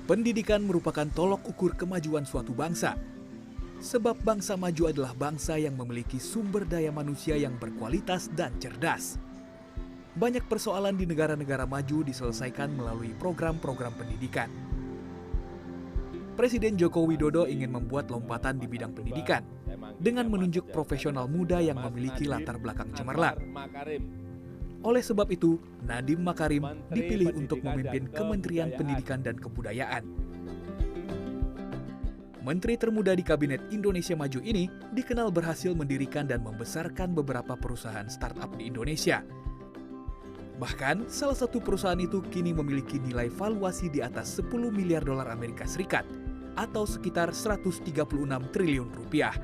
Pendidikan merupakan tolok ukur kemajuan suatu bangsa. Sebab bangsa maju adalah bangsa yang memiliki sumber daya manusia yang berkualitas dan cerdas. Banyak persoalan di negara-negara maju diselesaikan melalui program-program pendidikan. Presiden Joko Widodo ingin membuat lompatan di bidang pendidikan dengan menunjuk profesional muda yang memiliki latar belakang cemerlang. Oleh sebab itu, Nadiem Makarim dipilih untuk memimpin Kementerian Pendidikan dan Kebudayaan. Menteri termuda di Kabinet Indonesia Maju ini dikenal berhasil mendirikan dan membesarkan beberapa perusahaan startup di Indonesia. Bahkan, salah satu perusahaan itu kini memiliki nilai valuasi di atas 10 miliar dolar Amerika Serikat atau sekitar 136 triliun rupiah.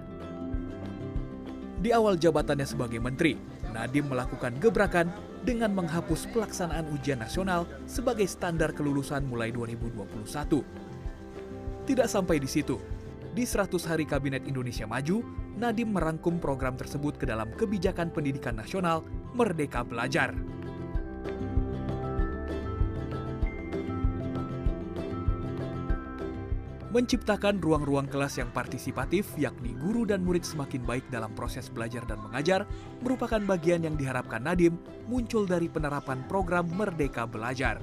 Di awal jabatannya sebagai menteri, Nadiem melakukan gebrakan dengan menghapus pelaksanaan ujian nasional sebagai standar kelulusan mulai 2021. Tidak sampai di situ, di 100 hari Kabinet Indonesia Maju, Nadiem merangkum program tersebut ke dalam Kebijakan Pendidikan Nasional Merdeka Belajar. Menciptakan ruang-ruang kelas yang partisipatif, yakni guru dan murid semakin baik dalam proses belajar dan mengajar, merupakan bagian yang diharapkan Nadiem muncul dari penerapan program Merdeka Belajar.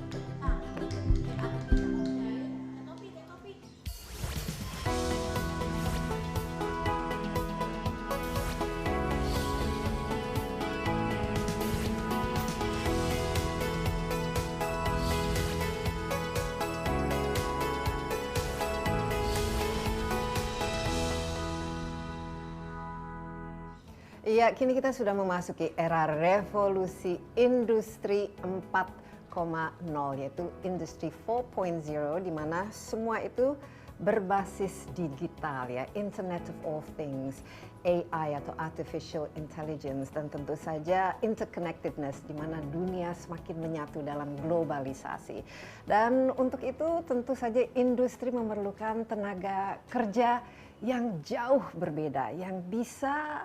Iya, kini kita sudah memasuki era revolusi industri 4.0, yaitu industri 4.0, di mana semua itu berbasis digital, ya, Internet of All Things, AI atau Artificial Intelligence, dan tentu saja interconnectedness, di mana dunia semakin menyatu dalam globalisasi. Dan untuk itu tentu saja industri memerlukan tenaga kerja yang jauh berbeda, yang bisa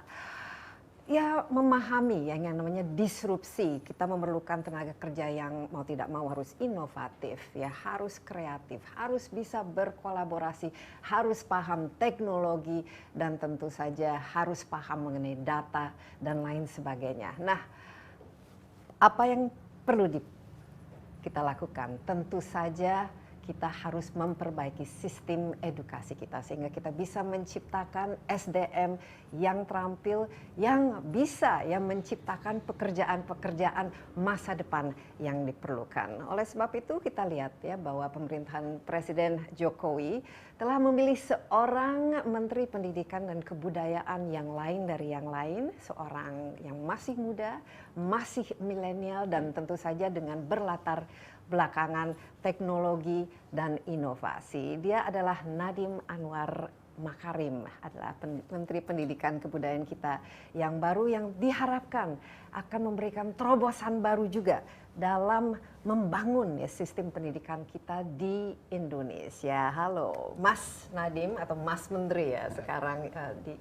memahami yang namanya disrupsi. Kita memerlukan tenaga kerja yang mau tidak mau harus inovatif, ya, harus kreatif, harus bisa berkolaborasi, harus paham teknologi, dan tentu saja harus paham mengenai data dan lain sebagainya. Nah, apa yang perlu kita lakukan? Tentu saja kita harus memperbaiki sistem edukasi kita sehingga kita bisa menciptakan SDM yang terampil, yang bisa menciptakan pekerjaan-pekerjaan masa depan yang diperlukan. Oleh sebab itu kita lihat ya bahwa pemerintahan Presiden Jokowi telah memilih seorang Menteri Pendidikan dan Kebudayaan yang lain dari yang lain, seorang yang masih muda, masih milenial, dan tentu saja dengan berlatar belakangan teknologi dan inovasi. Dia adalah Nadiem Anwar Makarim, adalah Menteri Pendidikan Kebudayaan kita yang baru, yang diharapkan akan memberikan terobosan baru juga dalam membangun sistem pendidikan kita di Indonesia. Halo, Mas Nadiem atau Mas Menteri ya sekarang,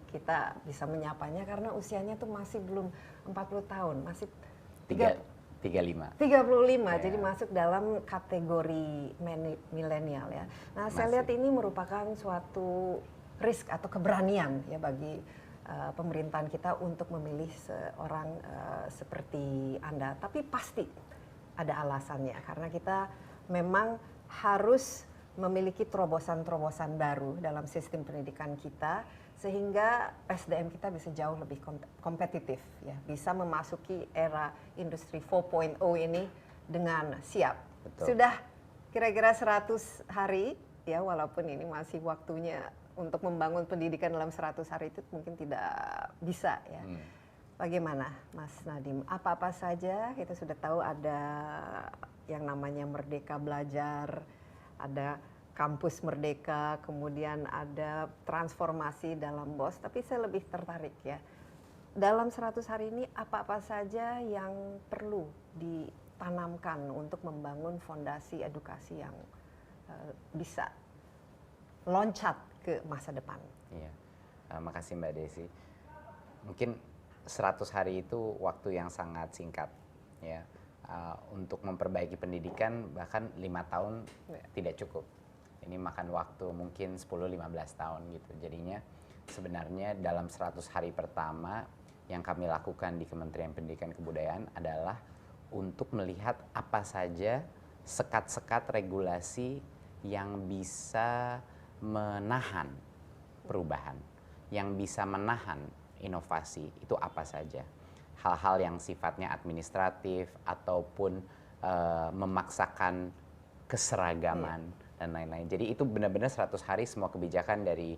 kita bisa menyapanya karena usianya tuh masih belum 40 tahun, masih 35. Ya. Jadi masuk dalam kategori milenial ya. Nah, saya lihat ini merupakan suatu risk atau keberanian ya bagi pemerintahan kita untuk memilih seorang seperti Anda. Tapi pasti ada alasannya karena kita memang harus memiliki terobosan-terobosan baru dalam sistem pendidikan kita sehingga SDM kita bisa jauh lebih kompetitif ya, bisa memasuki era industri 4.0 ini dengan siap. Betul. Sudah kira-kira 100 hari ya, walaupun ini masih waktunya untuk membangun pendidikan dalam 100 hari itu mungkin tidak bisa ya. Bagaimana Mas Nadiem? Apa-apa saja kita sudah tahu ada yang namanya Merdeka Belajar, ada Kampus Merdeka, kemudian ada transformasi dalam BOS, tapi saya lebih tertarik ya. Dalam 100 hari ini apa-apa saja yang perlu ditanamkan untuk membangun fondasi edukasi yang bisa loncat ke masa depan? Iya, makasih Mbak Desi. Mungkin 100 hari itu waktu yang sangat singkat ya. Untuk memperbaiki pendidikan bahkan 5 tahun tidak cukup. Ini makan waktu mungkin 10-15 tahun gitu. Jadinya sebenarnya dalam 100 hari pertama yang kami lakukan di Kementerian Pendidikan Kebudayaan adalah untuk melihat apa saja sekat-sekat regulasi yang bisa menahan perubahan, yang bisa menahan inovasi, itu apa saja. Hal-hal yang sifatnya administratif ataupun memaksakan keseragaman dan lain-lain. Jadi itu benar-benar 100 hari semua kebijakan dari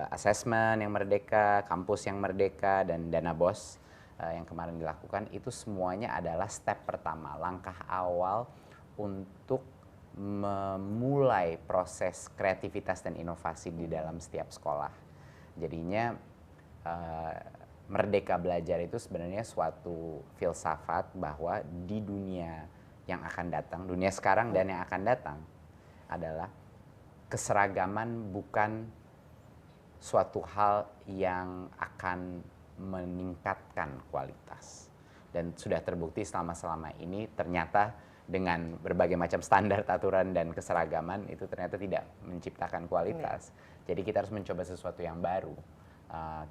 asesmen yang merdeka, kampus yang merdeka, dan dana BOS yang kemarin dilakukan, itu semuanya adalah step pertama, langkah awal untuk memulai proses kreativitas dan inovasi di dalam setiap sekolah. Jadinya Merdeka Belajar itu sebenarnya suatu filsafat bahwa di dunia yang akan datang, dunia sekarang dan yang akan datang, adalah keseragaman bukan suatu hal yang akan meningkatkan kualitas. Dan sudah terbukti selama ini ternyata dengan berbagai macam standar, aturan, dan keseragaman itu ternyata tidak menciptakan kualitas. Jadi kita harus mencoba sesuatu yang baru.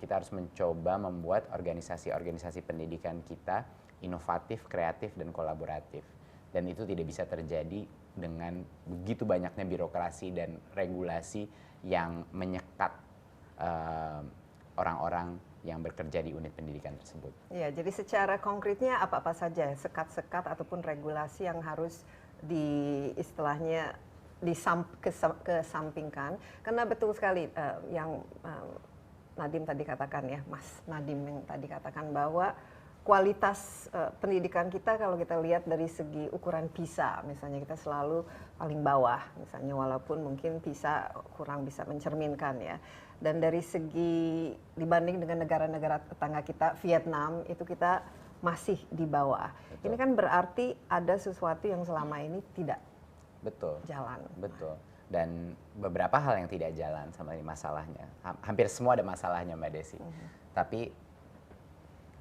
Kita harus mencoba membuat organisasi-organisasi pendidikan kita inovatif, kreatif, dan kolaboratif. Dan itu tidak bisa terjadi dengan begitu banyaknya birokrasi dan regulasi yang menyekat orang-orang yang bekerja di unit pendidikan tersebut. Ya, jadi secara konkretnya apa-apa saja sekat-sekat ataupun regulasi yang harus istilahnya kesampingkan, karena betul sekali yang Nadiem tadi katakan ya, Mas Nadiem yang tadi katakan bahwa kualitas pendidikan kita kalau kita lihat dari segi ukuran PISA, misalnya kita selalu paling bawah, misalnya walaupun mungkin PISA kurang bisa mencerminkan ya. Dan dari segi dibanding dengan negara-negara tetangga kita, Vietnam itu kita masih di bawah. Betul. Ini kan berarti ada sesuatu yang selama ini tidak jalan. Betul. Dan beberapa hal yang tidak jalan sama ini masalahnya. Hampir semua ada masalahnya, Mbak Desi. Tapi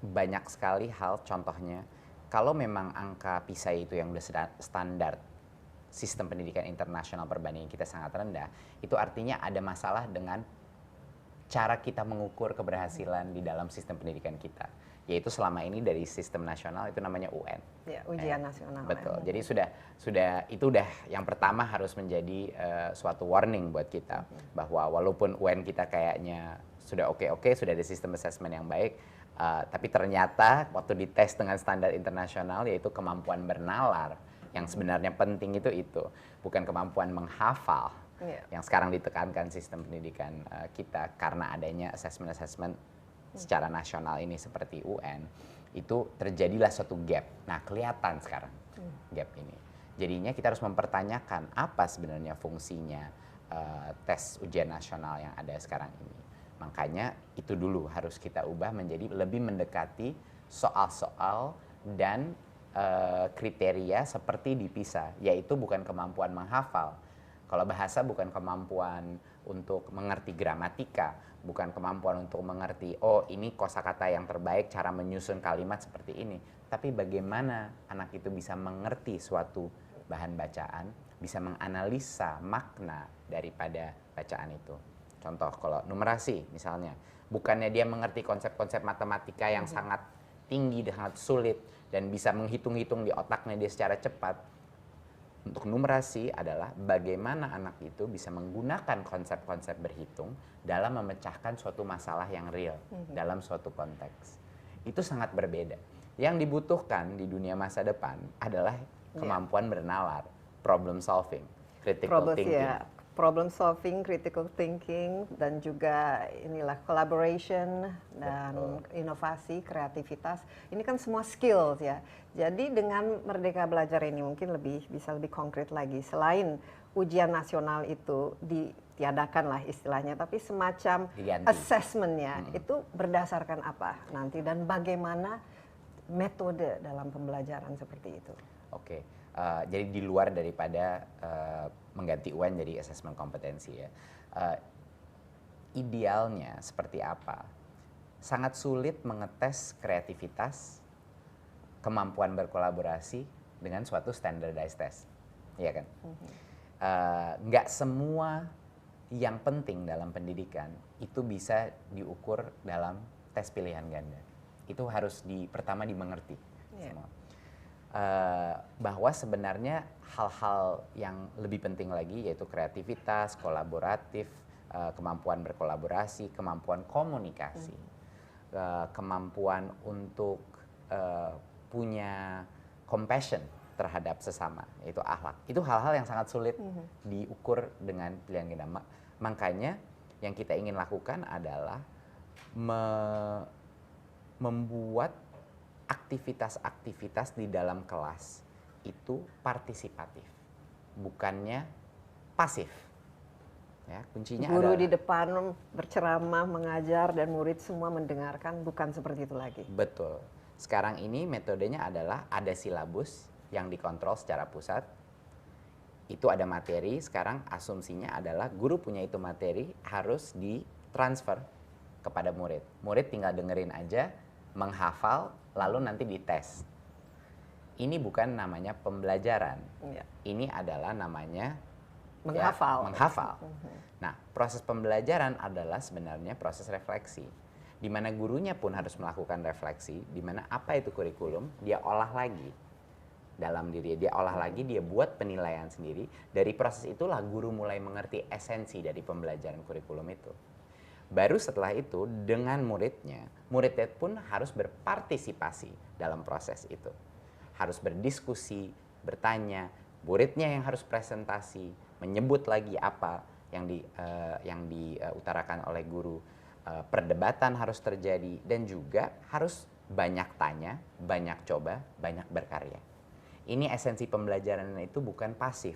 banyak sekali hal, contohnya kalau memang angka PISA itu yang udah standar sistem pendidikan internasional perbandingan kita sangat rendah, itu artinya ada masalah dengan cara kita mengukur keberhasilan di dalam sistem pendidikan kita. Yaitu selama ini dari sistem nasional itu namanya UN. Ya, ujian nasional. Betul. Jadi sudah itu udah yang pertama harus menjadi suatu warning buat kita bahwa walaupun UN kita kayaknya sudah oke, sudah ada sistem assessment yang baik, tapi ternyata waktu dites dengan standar internasional yaitu kemampuan bernalar yang sebenarnya penting itu bukan kemampuan menghafal. Yang sekarang ditekankan sistem pendidikan kita karena adanya assessment secara nasional ini seperti UN, itu terjadilah suatu gap. Nah, kelihatan sekarang gap ini. Jadinya kita harus mempertanyakan apa sebenarnya fungsinya tes ujian nasional yang ada sekarang ini. Makanya itu dulu harus kita ubah menjadi lebih mendekati soal-soal dan kriteria seperti di PISA, yaitu bukan kemampuan menghafal. Kalau bahasa bukan kemampuan untuk mengerti gramatika, bukan kemampuan untuk mengerti, oh ini kosakata yang terbaik, cara menyusun kalimat seperti ini. Tapi bagaimana anak itu bisa mengerti suatu bahan bacaan, bisa menganalisa makna daripada bacaan itu. Contoh kalau numerasi misalnya, bukannya dia mengerti konsep-konsep matematika yang sangat tinggi dan sangat sulit, dan bisa menghitung-hitung di otaknya dia secara cepat. Untuk numerasi adalah bagaimana anak itu bisa menggunakan konsep-konsep berhitung dalam memecahkan suatu masalah yang real dalam suatu konteks. Itu sangat berbeda. Yang dibutuhkan di dunia masa depan adalah kemampuan bernalar, problem solving, critical thinking. Problem solving, critical thinking, dan juga inilah collaboration dan inovasi, kreativitas. Ini kan semua skills ya. Jadi dengan Merdeka Belajar ini mungkin bisa lebih konkret lagi. Selain ujian nasional itu ditiadakan lah istilahnya, tapi semacam assessmentnya itu berdasarkan apa nanti dan bagaimana metode dalam pembelajaran seperti itu? Oke. Jadi di luar daripada mengganti UN jadi asesmen kompetensi ya. Idealnya seperti apa? Sangat sulit mengetes kreativitas, kemampuan berkolaborasi dengan suatu standardized test. Iya kan? nggak semua yang penting dalam pendidikan itu bisa diukur dalam tes pilihan ganda. Itu harus pertama dimengerti semua. Bahwa sebenarnya hal-hal yang lebih penting lagi yaitu kreativitas, kolaboratif, kemampuan berkolaborasi, kemampuan komunikasi, kemampuan untuk punya compassion terhadap sesama, yaitu akhlak. Itu hal-hal yang sangat sulit diukur dengan pilihan ganda. Makanya yang kita ingin lakukan adalah membuat aktivitas-aktivitas di dalam kelas itu partisipatif, bukannya pasif. Ya, kuncinya Guru adalah di depan berceramah, mengajar, dan murid semua mendengarkan, bukan seperti itu lagi. betul. Sekarang ini metodenya adalah ada silabus yang dikontrol secara pusat. Itu ada materi, sekarang asumsinya adalah guru punya itu materi harus ditransfer kepada murid. Murid tinggal dengerin aja, menghafal, lalu nanti dites. Ini bukan namanya pembelajaran. Ya. Ini adalah namanya Menghafal. menghafal. Nah, proses pembelajaran adalah sebenarnya proses refleksi. Di mana gurunya pun harus melakukan refleksi, di mana apa itu kurikulum, dia olah lagi dalam diri dia olah lagi, dia buat penilaian sendiri. Dari proses itulah guru mulai mengerti esensi dari pembelajaran kurikulum itu. Baru setelah itu dengan muridnya pun harus berpartisipasi dalam proses itu. Harus berdiskusi, bertanya, muridnya yang harus presentasi, menyebut lagi apa yang diutarakan oleh guru. Perdebatan harus terjadi dan juga harus banyak tanya, banyak coba, banyak berkarya. Ini esensi pembelajaran itu bukan pasif.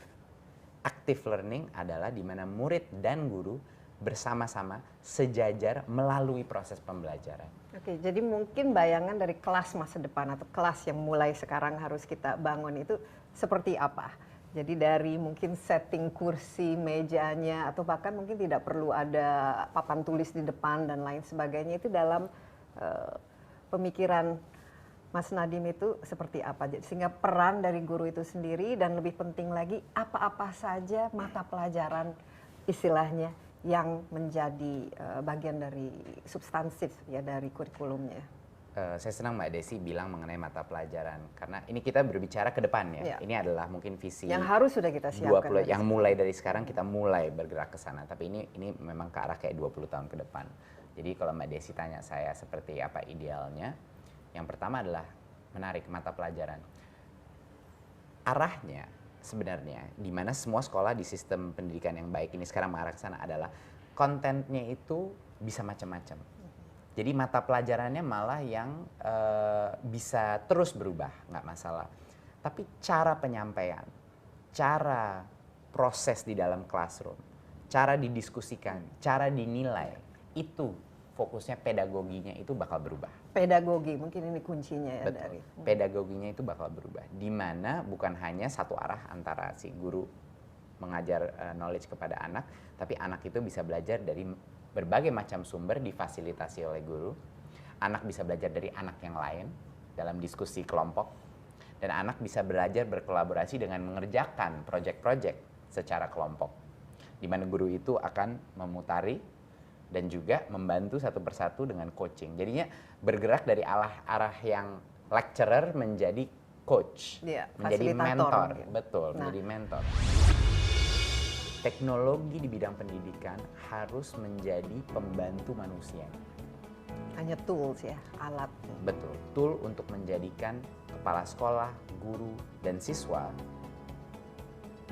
Active learning adalah di mana murid dan guru bersama-sama sejajar melalui proses pembelajaran. Oke, jadi mungkin bayangan dari kelas masa depan atau kelas yang mulai sekarang harus kita bangun itu seperti apa? Jadi dari mungkin setting kursi, mejanya, atau bahkan mungkin tidak perlu ada papan tulis di depan dan lain sebagainya, itu dalam pemikiran Mas Nadiem itu seperti apa? Sehingga peran dari guru itu sendiri dan lebih penting lagi apa-apa saja mata pelajaran istilahnya yang menjadi bagian dari substansif ya dari kurikulumnya. Saya senang Mbak Desi bilang mengenai mata pelajaran karena ini kita berbicara ke depan ya. Ini adalah mungkin visi yang harus sudah kita siapkan. Yang mulai dari sekarang kita mulai bergerak ke sana. Tapi ini memang ke arah kayak 20 tahun ke depan. Jadi kalau Mbak Desi tanya saya seperti apa idealnya, yang pertama adalah menarik mata pelajaran. Arahnya sebenarnya di mana semua sekolah di sistem pendidikan yang baik ini sekarang mengarah ke sana adalah kontennya itu bisa macam-macam. Jadi mata pelajarannya malah yang bisa terus berubah, nggak masalah. Tapi cara penyampaian, cara proses di dalam classroom, cara didiskusikan, cara dinilai, itu fokusnya pedagoginya itu bakal berubah. Pedagogi mungkin ini kuncinya ya. Betul. Dari Pedagoginya itu bakal berubah. Di mana bukan hanya satu arah antara si guru mengajar knowledge kepada anak, tapi anak itu bisa belajar dari berbagai macam sumber difasilitasi oleh guru. Anak bisa belajar dari anak yang lain dalam diskusi kelompok. Dan anak bisa belajar berkolaborasi dengan mengerjakan proyek-proyek secara kelompok. Di mana guru itu akan memutari dan juga membantu satu persatu dengan coaching. Jadinya bergerak dari arah yang lecturer menjadi coach, ya, menjadi mentor. Mungkin. Betul, menjadi mentor. Teknologi di bidang pendidikan harus menjadi pembantu manusia. Hanya tools ya, alat. Betul, tool untuk menjadikan kepala sekolah, guru, dan siswa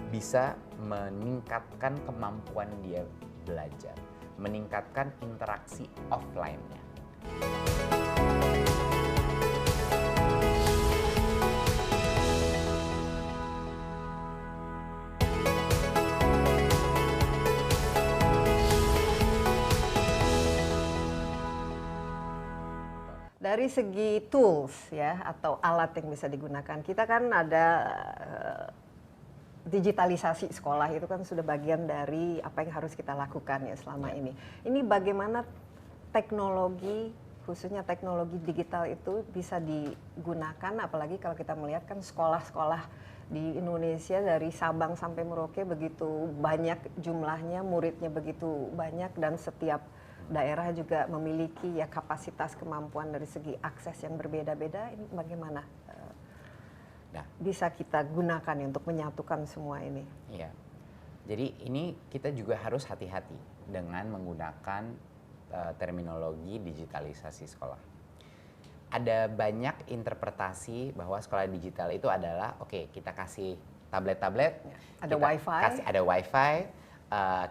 bisa meningkatkan kemampuan dia belajar, meningkatkan interaksi offline-nya. Dari segi tools ya atau alat yang bisa digunakan, kita kan ada digitalisasi sekolah itu kan sudah bagian dari apa yang harus kita lakukan ya selama ini. Ini bagaimana teknologi khususnya teknologi digital itu bisa digunakan, apalagi kalau kita melihat kan sekolah-sekolah di Indonesia dari Sabang sampai Merauke begitu banyak jumlahnya, muridnya begitu banyak, dan setiap daerah juga memiliki ya kapasitas kemampuan dari segi akses yang berbeda-beda. Ini bagaimana bisa kita gunakan untuk menyatukan semua ini? Iya. Jadi ini kita juga harus hati-hati dengan menggunakan terminologi digitalisasi sekolah. Ada banyak interpretasi bahwa sekolah digital itu adalah kita kasih tablet-tablet, ada wifi,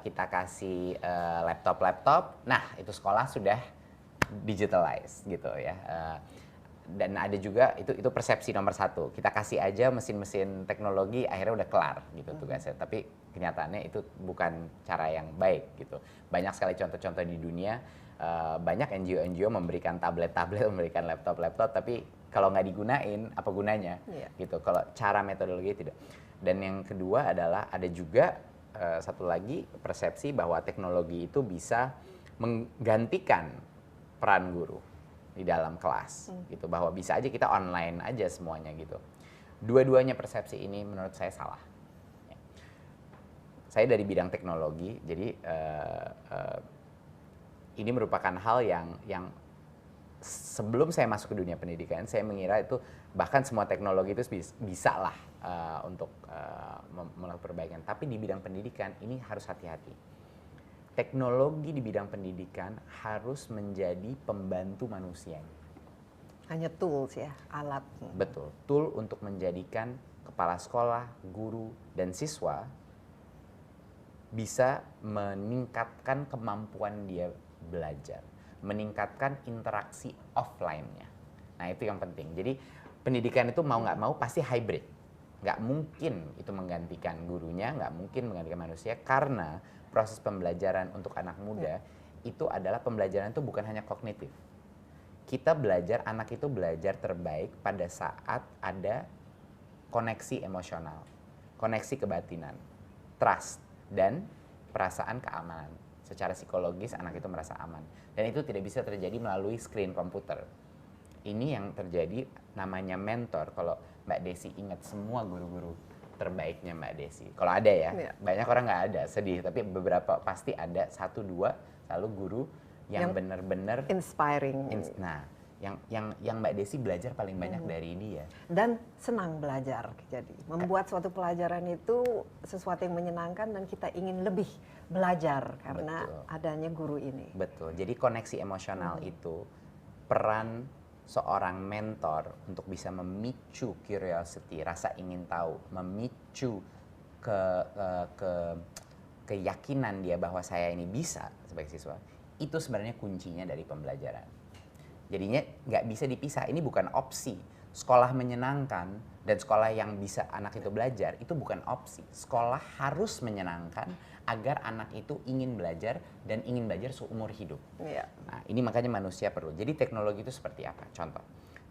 kita kasih laptop-laptop. Nah, itu sekolah sudah digitalize gitu ya. Dan ada juga itu persepsi nomor satu. Kita kasih aja mesin-mesin teknologi, akhirnya udah kelar gitu tugasnya. Tapi kenyataannya itu bukan cara yang baik gitu. Banyak sekali contoh-contoh di dunia, banyak NGO memberikan tablet-tablet, memberikan laptop-laptop, tapi kalau nggak digunain apa gunanya gitu. Kalau cara metodologi tidak. Dan yang kedua adalah ada juga satu lagi persepsi bahwa teknologi itu bisa menggantikan peran guru di dalam kelas gitu, bahwa bisa aja kita online aja semuanya gitu. Dua-duanya persepsi ini menurut saya salah. Saya dari bidang teknologi, jadi ini merupakan hal yang sebelum saya masuk ke dunia pendidikan, saya mengira itu bahkan semua teknologi itu bisa lah untuk melakukan perbaikan. Tapi di bidang pendidikan ini harus hati-hati. Teknologi di bidang pendidikan harus menjadi pembantu manusia. Hanya tools ya, alat. Betul, tool untuk menjadikan kepala sekolah, guru, dan siswa bisa meningkatkan kemampuan dia belajar, meningkatkan interaksi offline-nya. Nah, itu yang penting. Jadi pendidikan itu mau nggak mau pasti hybrid. Nggak mungkin itu menggantikan gurunya, nggak mungkin menggantikan manusia, karena proses pembelajaran untuk anak muda itu adalah pembelajaran itu bukan hanya kognitif. Kita belajar, anak itu belajar terbaik pada saat ada koneksi emosional, koneksi kebatinan, trust, dan perasaan keamanan. Secara psikologis anak itu merasa aman. Dan itu tidak bisa terjadi melalui screen komputer. Ini yang terjadi namanya mentor. Kalau Mbak Desi ingat semua guru-guru terbaiknya Mbak Desi. Kalau ada ya, banyak orang nggak ada, sedih. Tapi beberapa pasti ada, 1-2 selalu guru yang benar-benar inspiring. Nah, yang Mbak Desi belajar paling banyak dari dia. Dan senang belajar, jadi membuat suatu pelajaran itu sesuatu yang menyenangkan dan kita ingin lebih belajar karena adanya guru ini. Betul. Jadi koneksi emosional itu peran seorang mentor untuk bisa memicu curiosity, rasa ingin tahu, memicu keyakinan dia bahwa saya ini bisa sebagai siswa, itu sebenarnya kuncinya dari pembelajaran. Jadinya nggak bisa dipisah, ini bukan opsi. Sekolah menyenangkan dan sekolah yang bisa anak itu belajar, itu bukan opsi. Sekolah harus menyenangkan agar anak itu ingin belajar dan ingin belajar seumur hidup. Nah, ini makanya manusia perlu. Jadi teknologi itu seperti apa? Contoh,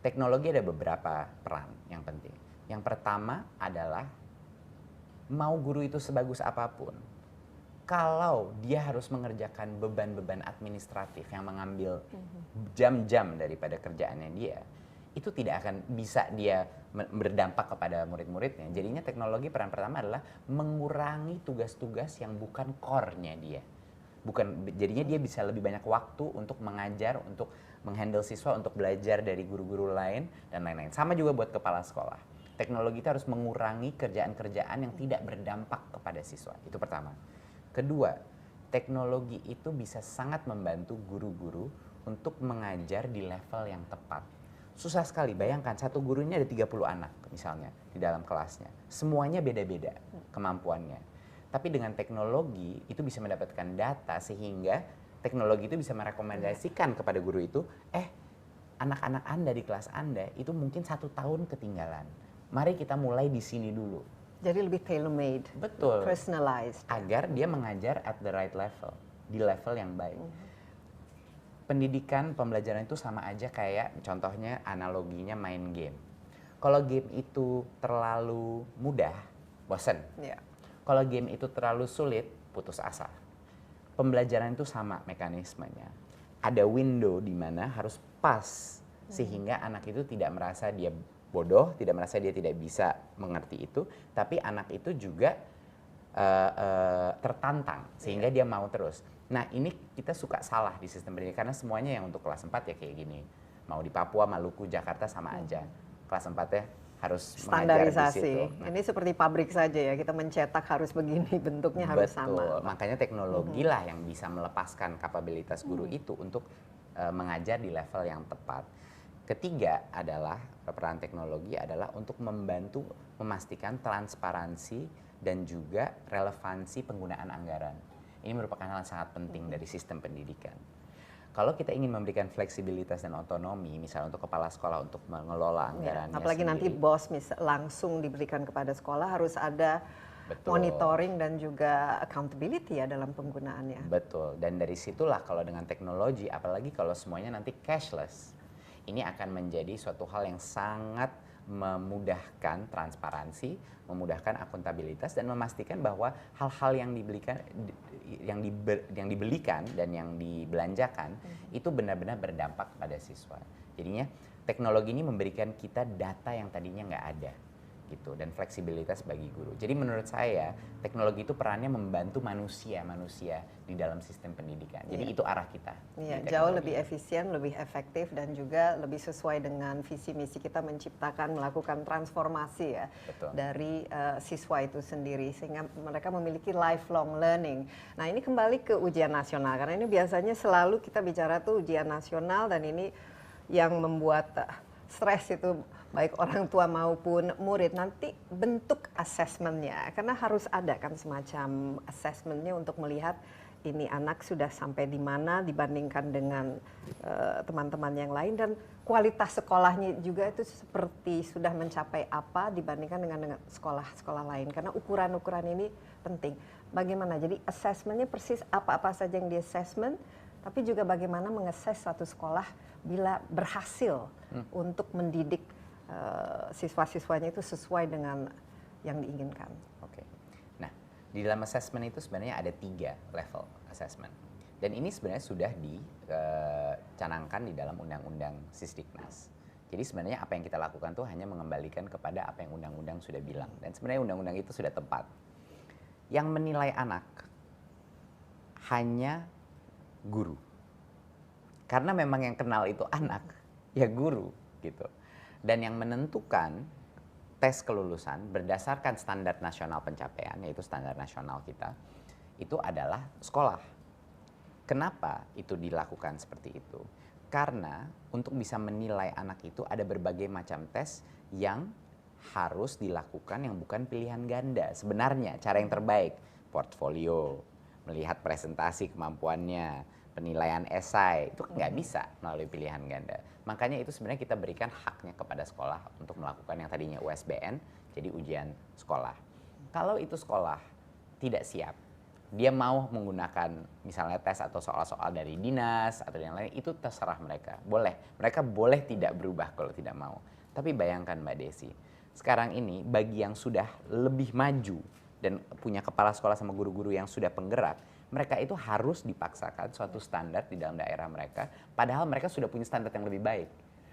teknologi ada beberapa peran yang penting. Yang pertama adalah mau guru itu sebagus apapun, kalau dia harus mengerjakan beban-beban administratif yang mengambil jam-jam daripada kerjaannya dia, itu tidak akan bisa dia berdampak kepada murid-muridnya. Jadinya teknologi peran pertama adalah mengurangi tugas-tugas yang bukan core-nya dia. Jadinya dia bisa lebih banyak waktu untuk mengajar, untuk menghandle siswa, untuk belajar dari guru-guru lain, dan lain-lain. Sama juga buat kepala sekolah. Teknologi itu harus mengurangi kerjaan-kerjaan yang tidak berdampak kepada siswa. Itu pertama. Kedua, teknologi itu bisa sangat membantu guru-guru untuk mengajar di level yang tepat. Susah sekali, bayangkan satu gurunya ada 30 anak misalnya di dalam kelasnya. Semuanya beda-beda kemampuannya. Tapi dengan teknologi itu bisa mendapatkan data sehingga teknologi itu bisa merekomendasikan kepada guru itu, anak-anak Anda di kelas Anda itu mungkin 1 tahun ketinggalan. Mari kita mulai di sini dulu. Jadi lebih tailor-made, betul, personalized. Agar dia mengajar at the right level, di level yang baik. Pendidikan, pembelajaran itu sama aja kayak contohnya analoginya main game. Kalau game itu terlalu mudah, bosen. Kalau game itu terlalu sulit, putus asa. Pembelajaran itu sama mekanismenya. ada window di mana harus pas sehingga anak itu tidak merasa dia bodoh, tidak merasa dia tidak bisa mengerti itu, tapi anak itu juga tertantang sehingga dia mau terus. Nah, ini kita suka salah di sistem pendidikan karena semuanya yang untuk kelas 4 ya kayak gini. Mau di Papua, Maluku, Jakarta sama aja. Kelas 4 ya harus mengajar di Standarisasi. situ. Nah, Ini seperti pabrik saja ya, kita mencetak harus begini, bentuknya harus betul. sama. Makanya teknologi lah yang bisa melepaskan kapabilitas guru itu untuk mengajar di level yang tepat. Ketiga adalah peran teknologi adalah untuk membantu memastikan transparansi dan juga relevansi penggunaan anggaran. Ini merupakan hal yang sangat penting dari sistem pendidikan. Kalau kita ingin memberikan fleksibilitas dan otonomi, misalnya untuk kepala sekolah untuk mengelola anggarannya Apalagi nanti sendiri, bos langsung diberikan kepada sekolah, harus ada betul. monitoring dan juga accountability ya dalam penggunaannya. Betul, dan dari situlah kalau dengan teknologi, apalagi kalau semuanya nanti cashless, ini akan menjadi suatu hal yang sangat memudahkan transparansi, memudahkan akuntabilitas, dan memastikan bahwa hal-hal yang dibelikan, yang dibelikan dan yang dibelanjakan itu benar-benar berdampak pada siswa. Jadinya teknologi ini memberikan kita data yang tadinya nggak ada, gitu, dan fleksibilitas bagi guru. Jadi menurut saya teknologi itu perannya membantu manusia di dalam sistem pendidikan. Jadi itu arah kita. Iya, di jauh teknologi. lebih efisien, lebih efektif, dan juga lebih sesuai dengan visi misi kita menciptakan, melakukan transformasi ya. Betul. Dari siswa itu sendiri, sehingga mereka memiliki lifelong learning. Nah, ini kembali ke ujian nasional, karena ini biasanya selalu kita bicara tuh ujian nasional, dan ini yang membuat stres itu baik orang tua maupun murid. Nanti bentuk asesmennya, karena harus ada kan semacam asesmennya untuk melihat ini anak sudah sampai di mana dibandingkan dengan teman-teman yang lain, dan kualitas sekolahnya juga itu seperti sudah mencapai apa dibandingkan dengan sekolah-sekolah lain, karena ukuran-ukuran ini penting. Bagaimana, jadi asesmennya persis apa-apa saja yang di assessment, tapi juga bagaimana mengakses satu sekolah bila berhasil untuk mendidik siswa-siswanya itu sesuai dengan yang diinginkan. Oke. Nah, di dalam assessment itu sebenarnya ada 3 level assessment. Dan ini sebenarnya sudah dicanangkan di dalam Undang-Undang Sisdiknas. Jadi sebenarnya apa yang kita lakukan tuh hanya mengembalikan kepada apa yang undang-undang sudah bilang. Dan sebenarnya undang-undang itu sudah tepat. Yang menilai anak hanya guru. Karena memang yang kenal itu anak, ya guru gitu. Dan yang menentukan tes kelulusan berdasarkan standar nasional pencapaian, yaitu standar nasional kita, itu adalah sekolah. Kenapa itu dilakukan seperti itu? Karena untuk bisa menilai anak itu ada berbagai macam tes yang harus dilakukan yang bukan pilihan ganda. Sebenarnya cara yang terbaik, portfolio, melihat presentasi kemampuannya, penilaian esai, itu nggak bisa melalui pilihan ganda. Makanya itu sebenarnya kita berikan haknya kepada sekolah untuk melakukan yang tadinya USBN, jadi ujian sekolah. Kalau itu sekolah tidak siap, dia mau menggunakan misalnya tes atau soal-soal dari dinas atau yang lain, itu terserah mereka. Boleh, mereka boleh tidak berubah kalau tidak mau. Tapi bayangkan Mbak Desi, sekarang ini bagi yang sudah lebih maju dan punya kepala sekolah sama guru-guru yang sudah penggerak, mereka itu harus dipaksakan suatu standar di dalam daerah mereka, padahal mereka sudah punya standar yang lebih baik.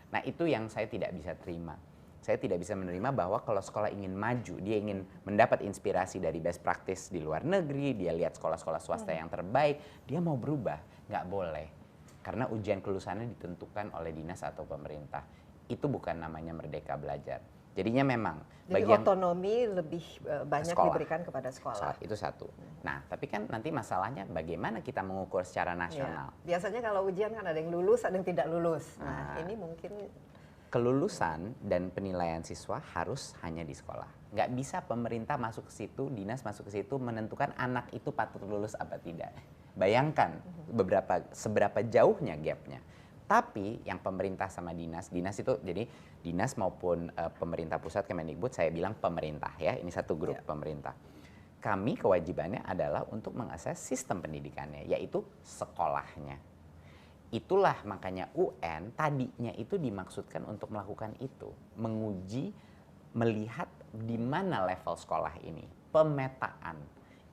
Nah, itu yang saya tidak bisa terima. Saya tidak bisa menerima bahwa kalau sekolah ingin maju, dia ingin mendapat inspirasi dari best practice di luar negeri, dia lihat sekolah-sekolah swasta yang terbaik, dia mau berubah. Nggak boleh. Karena ujian kelulusannya ditentukan oleh dinas atau pemerintah. Itu bukan namanya merdeka belajar. Jadinya memang Jadi otonomi lebih banyak sekolah diberikan kepada sekolah. Itu satu. Nah, tapi kan nanti masalahnya bagaimana kita mengukur secara nasional. Ya. Biasanya kalau ujian kan ada yang lulus, ada yang tidak lulus. Nah, ini mungkin kelulusan dan penilaian siswa harus hanya di sekolah. Nggak bisa pemerintah masuk ke situ, dinas masuk ke situ menentukan anak itu patut lulus apa tidak. Bayangkan seberapa jauhnya gapnya. Tapi yang pemerintah sama dinas itu jadi dinas maupun pemerintah pusat Kemendikbud, saya bilang pemerintah ya, ini satu grup pemerintah. Kami kewajibannya adalah untuk mengakses sistem pendidikannya, yaitu sekolahnya. Itulah makanya UN tadinya itu dimaksudkan untuk melakukan itu, menguji, melihat di mana level sekolah ini, pemetaan.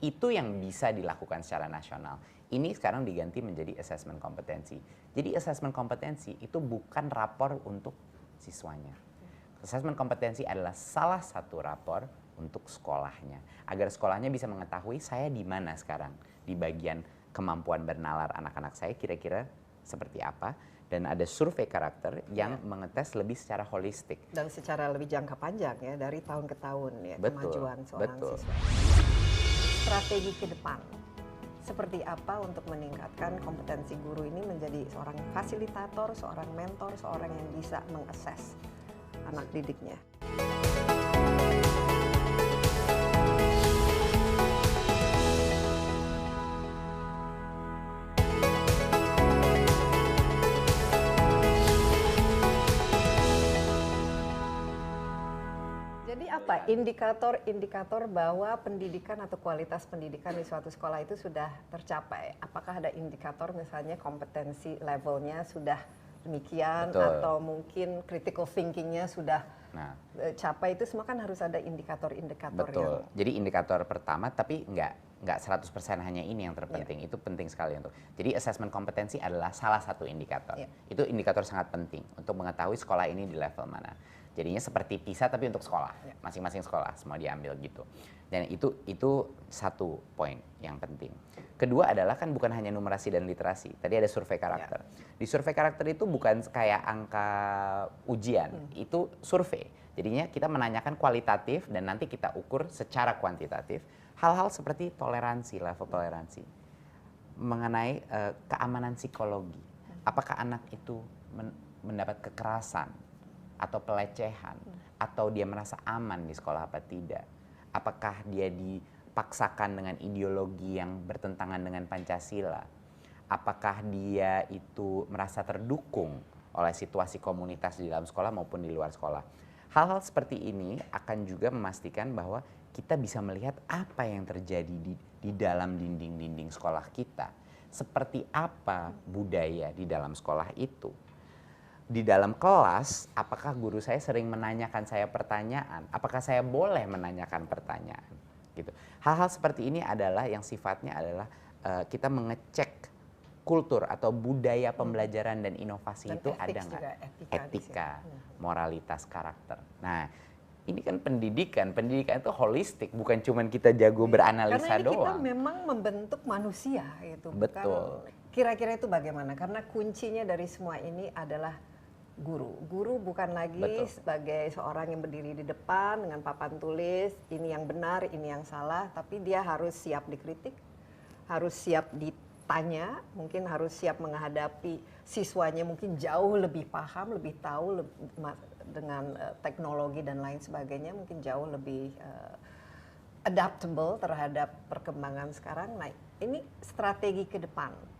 Itu yang bisa dilakukan secara nasional. Ini sekarang diganti menjadi asesmen kompetensi. Jadi asesmen kompetensi itu bukan rapor untuk siswanya. Asesmen kompetensi adalah salah satu rapor untuk sekolahnya. Agar sekolahnya bisa mengetahui saya di mana sekarang. Di bagian kemampuan bernalar anak-anak saya kira-kira seperti apa. Dan ada survei karakter yang mengetes lebih secara holistik. Dan secara lebih jangka panjang ya, dari tahun ke tahun ya, kemajuan seorang siswa. Strategi ke depan, seperti apa untuk meningkatkan kompetensi guru ini menjadi seorang fasilitator, seorang mentor, seorang yang bisa mengakses anak didiknya. Jadi apa indikator-indikator bahwa pendidikan atau kualitas pendidikan di suatu sekolah itu sudah tercapai? Apakah ada indikator misalnya kompetensi levelnya sudah demikian, Betul. atau mungkin critical thinkingnya sudah capai? Itu semua kan harus ada indikator-indikator. Betul. Jadi indikator pertama, tapi nggak 100% hanya ini yang terpenting. Itu penting sekali untuk. Jadi asesmen kompetensi adalah salah satu indikator. Itu indikator sangat penting untuk mengetahui sekolah ini di level mana. Jadinya seperti PISA tapi untuk sekolah, masing-masing sekolah semua diambil gitu. Dan itu satu poin yang penting. Kedua adalah kan bukan hanya numerasi dan literasi. Tadi ada survei karakter. Di survei karakter itu bukan kayak angka ujian, itu survei. Jadinya kita menanyakan kualitatif dan nanti kita ukur secara kuantitatif hal-hal seperti toleransi, level toleransi. Mengenai keamanan psikologi. Apakah anak itu mendapat kekerasan atau pelecehan, atau dia merasa aman di sekolah apa tidak? Apakah dia dipaksakan dengan ideologi yang bertentangan dengan Pancasila? Apakah dia itu merasa terdukung oleh situasi komunitas di dalam sekolah maupun di luar sekolah? Hal-hal seperti ini akan juga memastikan bahwa kita bisa melihat apa yang terjadi di dalam dinding-dinding sekolah kita. Seperti apa budaya di dalam sekolah itu. Di dalam kelas, apakah guru saya sering menanyakan saya pertanyaan? Apakah saya boleh menanyakan pertanyaan? Gitu. Hal-hal seperti ini adalah yang sifatnya adalah kita mengecek kultur atau budaya pembelajaran dan inovasi dan itu ada nggak? Etika, moralitas, karakter. Nah, ini kan pendidikan itu holistik, bukan cuma kita jago beranalisa doang. Karena kita doang. memang membentuk manusia gitu. Betul. Kira-kira itu bagaimana? Karena kuncinya dari semua ini adalah guru. Guru bukan lagi sebagai seorang yang berdiri di depan dengan papan tulis, ini yang benar, ini yang salah, tapi dia harus siap dikritik, harus siap ditanya, mungkin harus siap menghadapi siswanya mungkin jauh lebih paham, lebih tahu dengan teknologi dan lain sebagainya, mungkin jauh lebih adaptable terhadap perkembangan sekarang. Nah, ini strategi ke depan.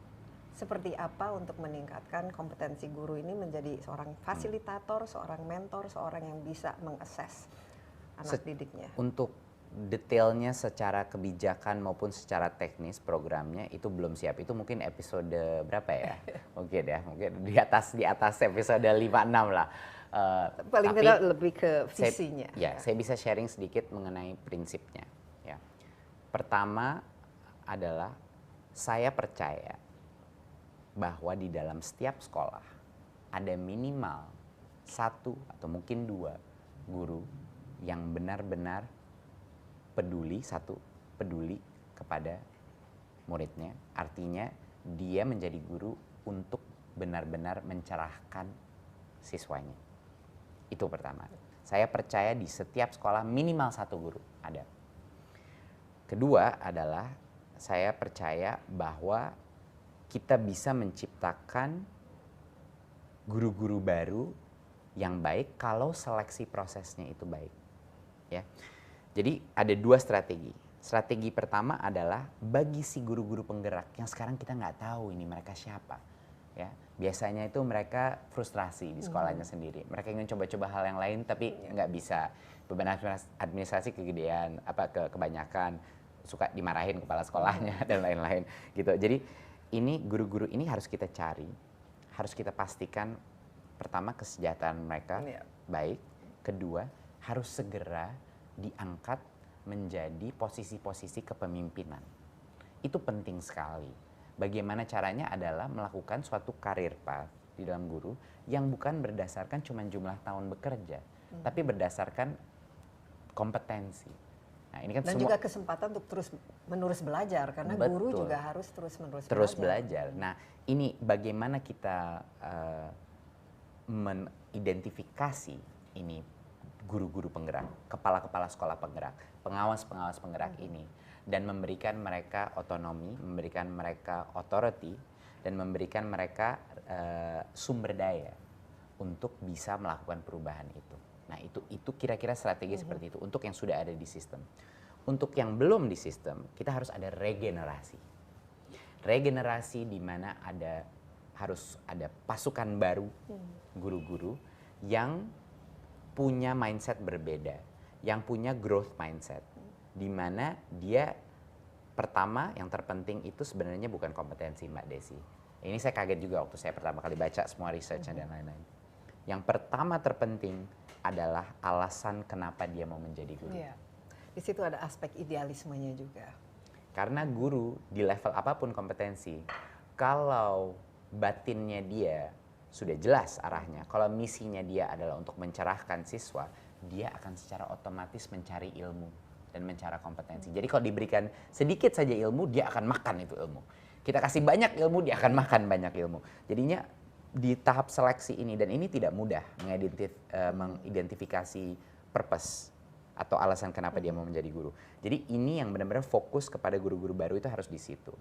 Seperti apa untuk meningkatkan kompetensi guru ini menjadi seorang fasilitator, seorang mentor, seorang yang bisa mengakses anak didiknya? Untuk detailnya secara kebijakan maupun secara teknis programnya itu belum siap. Itu mungkin episode berapa ya? Mungkin di atas episode 5-6 lah. Paling tidak lebih ke visinya. Saya bisa sharing sedikit mengenai prinsipnya. Ya. Pertama adalah saya percaya bahwa di dalam setiap sekolah ada minimal 1 atau mungkin 2 guru yang benar-benar peduli kepada muridnya. Artinya dia menjadi guru untuk benar-benar mencerahkan siswanya. Itu pertama. Saya percaya di setiap sekolah minimal 1 guru ada. Kedua adalah saya percaya bahwa kita bisa menciptakan guru-guru baru yang baik kalau seleksi prosesnya itu baik. Ya. Jadi ada 2 strategi. Strategi pertama adalah bagi si guru-guru penggerak yang sekarang kita nggak tahu ini mereka siapa. Ya. Biasanya itu mereka frustrasi di sekolahnya sendiri. Mereka ingin coba-coba hal yang lain tapi nggak bisa. Beban administrasi kegedean, kebanyakan, suka dimarahin kepala sekolahnya dan lain-lain gitu. Jadi ini guru-guru ini harus kita cari, harus kita pastikan pertama kesejahteraan mereka baik, kedua harus segera diangkat menjadi posisi-posisi kepemimpinan. Itu penting sekali. Bagaimana caranya adalah melakukan suatu career path di dalam guru yang bukan berdasarkan cuma jumlah tahun bekerja, tapi berdasarkan kompetensi. Nah, ini kan Dan juga kesempatan untuk terus menerus belajar, karena guru Betul. juga harus terus menerus belajar. Nah, ini bagaimana kita mengidentifikasi ini guru-guru penggerak, kepala-kepala sekolah penggerak, pengawas-pengawas penggerak ini, dan memberikan mereka otonomi, memberikan mereka authority, dan memberikan mereka sumber daya untuk bisa melakukan perubahan itu. Nah, itu kira-kira strategi seperti itu untuk yang sudah ada di sistem. Untuk yang belum di sistem, kita harus ada regenerasi. Regenerasi di mana harus ada pasukan baru guru-guru yang punya mindset berbeda, yang punya growth mindset, di mana dia pertama yang terpenting itu sebenarnya bukan kompetensi, Mbak Desi. Ini saya kaget juga waktu saya pertama kali baca semua research-nya dan lain-lain. Yang pertama terpenting adalah alasan kenapa dia mau menjadi guru. Iya. Di situ ada aspek idealismenya juga. Karena guru di level apapun kompetensi, kalau batinnya dia sudah jelas arahnya, kalau misinya dia adalah untuk mencerahkan siswa, dia akan secara otomatis mencari ilmu dan mencari kompetensi. Jadi kalau diberikan sedikit saja ilmu, dia akan makan itu ilmu. Kita kasih banyak ilmu, dia akan makan banyak ilmu. Jadinya di tahap seleksi ini, dan ini tidak mudah mengidentifikasi purpose atau alasan kenapa dia mau menjadi guru. Jadi ini yang benar-benar fokus kepada guru-guru baru itu harus di situ.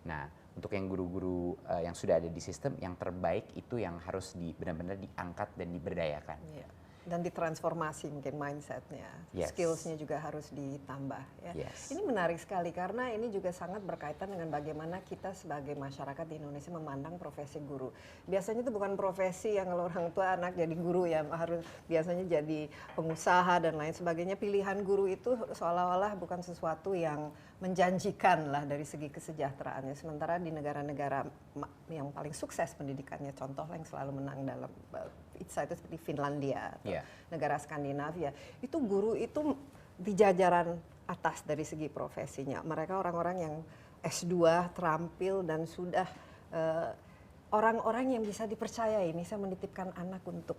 Nah, untuk yang guru-guru yang sudah ada di sistem, yang terbaik itu yang harus benar-benar diangkat dan diberdayakan. Iya. Dan ditransformasi mungkin mindsetnya, Yes. skillsnya juga harus ditambah. Ya. Yes. Ini menarik sekali karena ini juga sangat berkaitan dengan bagaimana kita sebagai masyarakat di Indonesia memandang profesi guru. Biasanya itu bukan profesi yang kalau orang tua anak jadi guru ya, harus biasanya jadi pengusaha dan lain sebagainya. Pilihan guru itu seolah-olah bukan sesuatu yang menjanjikan lah dari segi kesejahteraannya. Sementara di negara-negara yang paling sukses pendidikannya, contoh yang selalu menang dalam itu seperti Finlandia atau negara Skandinavia, itu guru itu di jajaran atas dari segi profesinya. Mereka orang-orang yang S2 terampil dan sudah orang-orang yang bisa dipercayai. Misalnya menitipkan anak untuk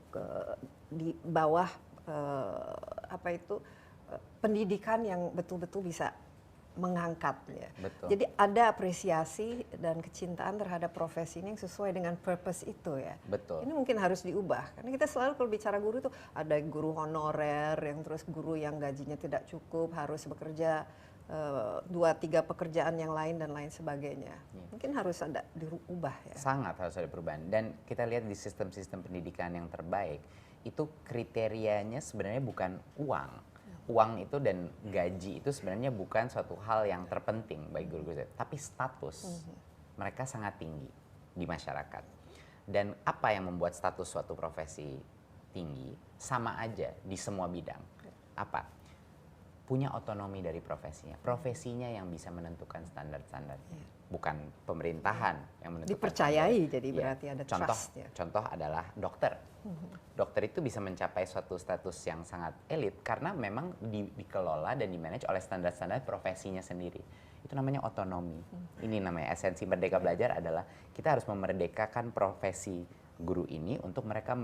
di bawah pendidikan yang betul-betul bisa mengangkat ya. Betul. Jadi ada apresiasi dan kecintaan terhadap profesi ini yang sesuai dengan purpose itu ya. Betul. Ini mungkin harus diubah karena kita selalu kalau bicara guru itu ada guru honorer yang terus guru yang gajinya tidak cukup harus bekerja 2-3 pekerjaan yang lain dan lain sebagainya. Mungkin harus ada diubah ya. Sangat harus ada perubahan, dan kita lihat di sistem-sistem pendidikan yang terbaik itu kriterianya sebenarnya bukan uang. Uang itu dan gaji itu sebenarnya bukan suatu hal yang terpenting bagi guru-guru, tapi status. Mereka sangat tinggi di masyarakat. Dan apa yang membuat status suatu profesi tinggi sama aja di semua bidang. Apa? Punya otonomi dari profesinya. Profesinya yang bisa menentukan standar-standarnya. Bukan pemerintahan yang menentukan. Dipercayai standar. jadi berarti ada trust ya. Contoh adalah dokter. Dokter itu bisa mencapai suatu status yang sangat elit karena memang dikelola dan dimanage oleh standar-standar profesinya sendiri. Itu namanya otonomi. Ini namanya esensi Merdeka Belajar adalah kita harus memerdekakan profesi guru ini untuk mereka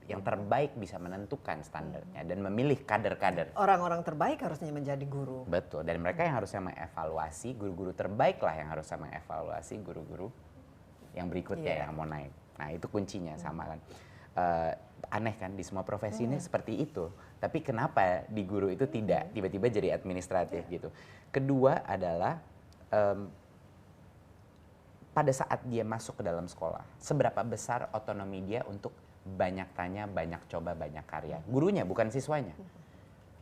yang terbaik bisa menentukan standarnya dan memilih kader-kader. Orang-orang terbaik harusnya menjadi guru. Betul, dan mereka yang harusnya mengevaluasi, guru-guru terbaik lah yang harusnya mengevaluasi guru-guru yang berikutnya yang mau naik. Nah itu kuncinya sama kan. Aneh kan di semua profesi ini seperti itu, tapi kenapa di guru itu tidak tiba-tiba jadi administratif gitu. Kedua adalah pada saat dia masuk ke dalam sekolah, seberapa besar otonomi dia untuk banyak tanya, banyak coba, banyak karya. Gurunya bukan siswanya.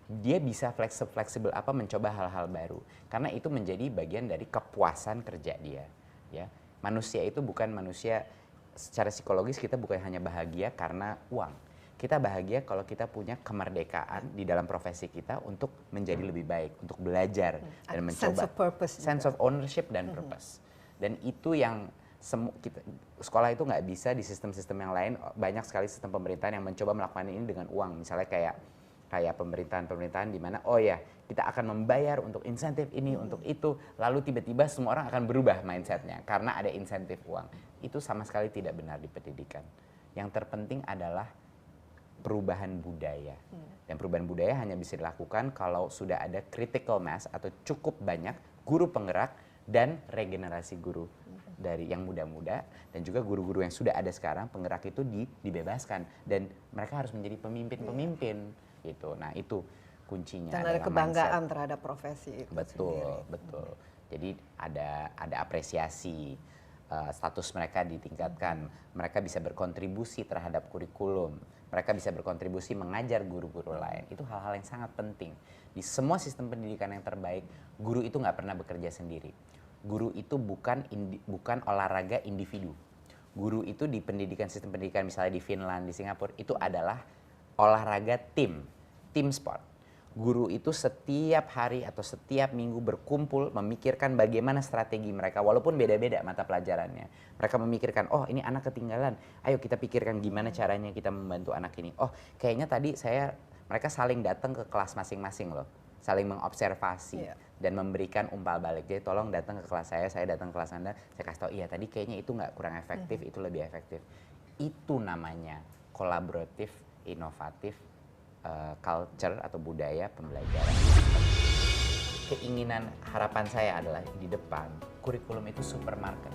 Dia bisa fleksibel apa mencoba hal-hal baru, karena itu menjadi bagian dari kepuasan kerja dia. Ya, manusia itu bukan manusia secara psikologis, kita bukan hanya bahagia karena uang. Kita bahagia kalau kita punya kemerdekaan di dalam profesi kita untuk menjadi lebih baik, untuk belajar dan mencoba. Sense of purpose. Sense of ownership dan purpose. Dan itu yang sekolah itu nggak bisa di sistem-sistem yang lain. Banyak sekali sistem pemerintahan yang mencoba melakukan ini dengan uang. Misalnya kayak kayak pemerintahan-pemerintahan di mana oh ya kita akan membayar untuk insentif ini untuk itu, lalu tiba-tiba semua orang akan berubah mindsetnya karena ada insentif uang. Itu sama sekali tidak benar di pendidikan. Yang terpenting adalah perubahan budaya, dan perubahan budaya hanya bisa dilakukan kalau sudah ada critical mass atau cukup banyak guru penggerak dan regenerasi guru dari yang muda-muda, dan juga guru-guru yang sudah ada sekarang penggerak itu dibebaskan dan mereka harus menjadi pemimpin-pemimpin gitu. Nah itu kuncinya. Dan ada kebanggaan terhadap profesi itu betul, sendiri. betul. Jadi ada apresiasi, status mereka ditingkatkan, mereka bisa berkontribusi terhadap kurikulum, mereka bisa berkontribusi mengajar guru-guru lain. Itu hal-hal yang sangat penting. Di semua sistem pendidikan yang terbaik, guru itu nggak pernah bekerja sendiri. Guru itu bukan olahraga individu. Guru itu di pendidikan, sistem pendidikan misalnya di Finland, di Singapura, itu adalah olahraga tim sport. Guru itu setiap hari atau setiap minggu berkumpul memikirkan bagaimana strategi mereka, walaupun beda-beda mata pelajarannya. Mereka memikirkan, oh ini anak ketinggalan, ayo kita pikirkan gimana caranya kita membantu anak ini. Oh kayaknya tadi mereka saling datang ke kelas masing-masing loh, saling mengobservasi dan memberikan umpal balik. Jadi tolong datang ke kelas saya datang ke kelas Anda, saya kasih tahu, iya tadi kayaknya itu nggak kurang efektif, itu lebih efektif. Itu namanya kolaboratif, inovatif, culture atau budaya pembelajaran. Keinginan harapan saya adalah di depan kurikulum itu supermarket,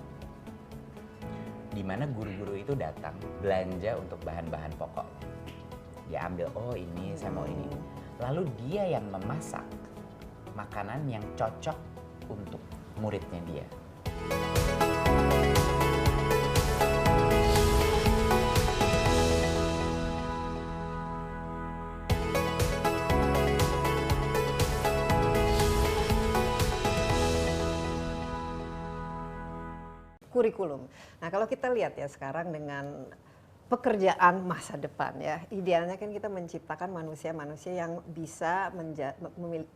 di mana guru-guru itu datang belanja untuk bahan-bahan pokok. Dia ambil, oh ini saya mau ini. Lalu dia yang memasak makanan yang cocok untuk muridnya dia. Kurikulum. Nah kalau kita lihat ya sekarang dengan pekerjaan masa depan ya, idealnya kan kita menciptakan manusia-manusia yang bisa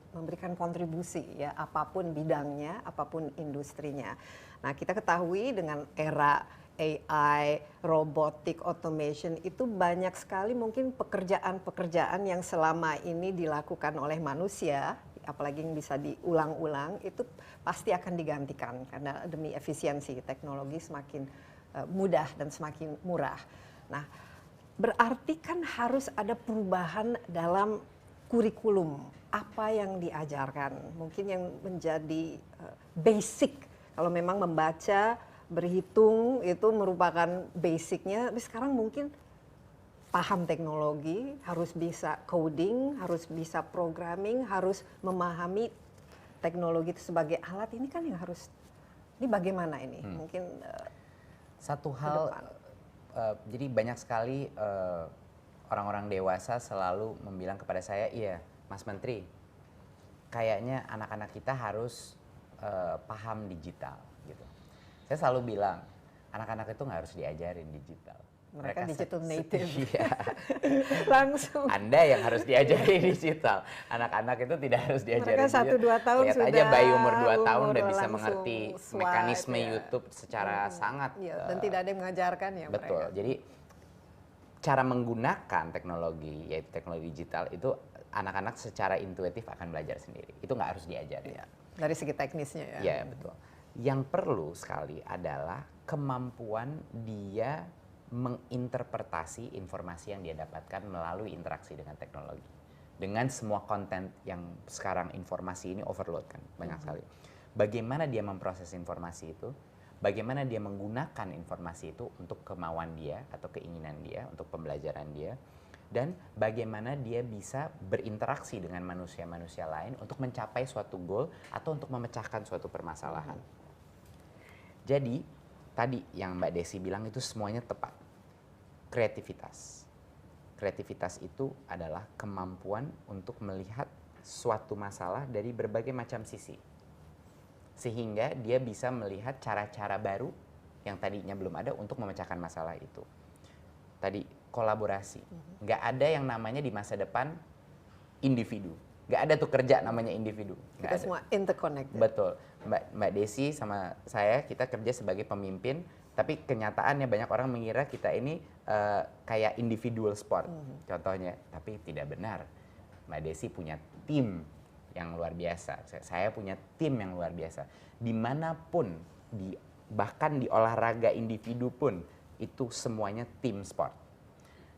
memberikan kontribusi ya, apapun bidangnya, apapun industrinya. Nah kita ketahui dengan era AI, robotic, automation itu banyak sekali mungkin pekerjaan-pekerjaan yang selama ini dilakukan oleh manusia, apalagi yang bisa diulang-ulang, itu pasti akan digantikan karena demi efisiensi teknologi semakin mudah dan semakin murah. Nah, berarti kan harus ada perubahan dalam kurikulum. Apa yang diajarkan? Mungkin yang menjadi basic. Kalau memang membaca, berhitung itu merupakan basicnya. Tapi sekarang mungkin paham teknologi, harus bisa coding, harus bisa programming, harus memahami teknologi itu sebagai alat. Ini kan yang harus, ini bagaimana ini? Mungkin satu hal, jadi banyak sekali orang-orang dewasa selalu membilang kepada saya, iya Mas Menteri, kayaknya anak-anak kita harus paham digital gitu. Saya selalu bilang, anak-anak itu nggak harus diajarin digital. Mereka digital native. Iya. Langsung. Anda yang harus diajari digital. Anak-anak itu tidak harus diajari. Mereka 1-2 tahun lihat sudah. Lihat aja bayi umur 2 tahun udah bisa langsung mengerti swipe, mekanisme YouTube secara sangat. Dan tidak ada yang mengajarkan ya betul. mereka. Jadi cara menggunakan teknologi, yaitu teknologi digital itu anak-anak secara intuitif akan belajar sendiri. Itu nggak harus diajari. Ya, dari segi teknisnya ya. Iya, betul. Yang perlu sekali adalah kemampuan dia menginterpretasi informasi yang dia dapatkan melalui interaksi dengan teknologi. Dengan semua konten yang sekarang informasi ini overload kan, banyak sekali. Bagaimana dia memproses informasi itu, bagaimana dia menggunakan informasi itu untuk kemauan dia atau keinginan dia, untuk pembelajaran dia, dan bagaimana dia bisa berinteraksi dengan manusia-manusia lain untuk mencapai suatu goal atau untuk memecahkan suatu permasalahan. Jadi, tadi yang Mbak Desi bilang itu semuanya tepat. Kreativitas. Kreativitas itu adalah kemampuan untuk melihat suatu masalah dari berbagai macam sisi. Sehingga dia bisa melihat cara-cara baru yang tadinya belum ada untuk memecahkan masalah itu. Tadi kolaborasi. Nggak ada yang namanya di masa depan individu. Nggak ada tuh kerja namanya individu. Kita semua interconnected. Betul. Mbak Desi sama saya, kita kerja sebagai pemimpin, tapi kenyataannya banyak orang mengira kita ini kayak individual sport, contohnya. Tapi tidak benar. Mbak Desi punya tim yang luar biasa, saya punya tim yang luar biasa. Dimanapun, bahkan di olahraga individu pun, itu semuanya tim sport.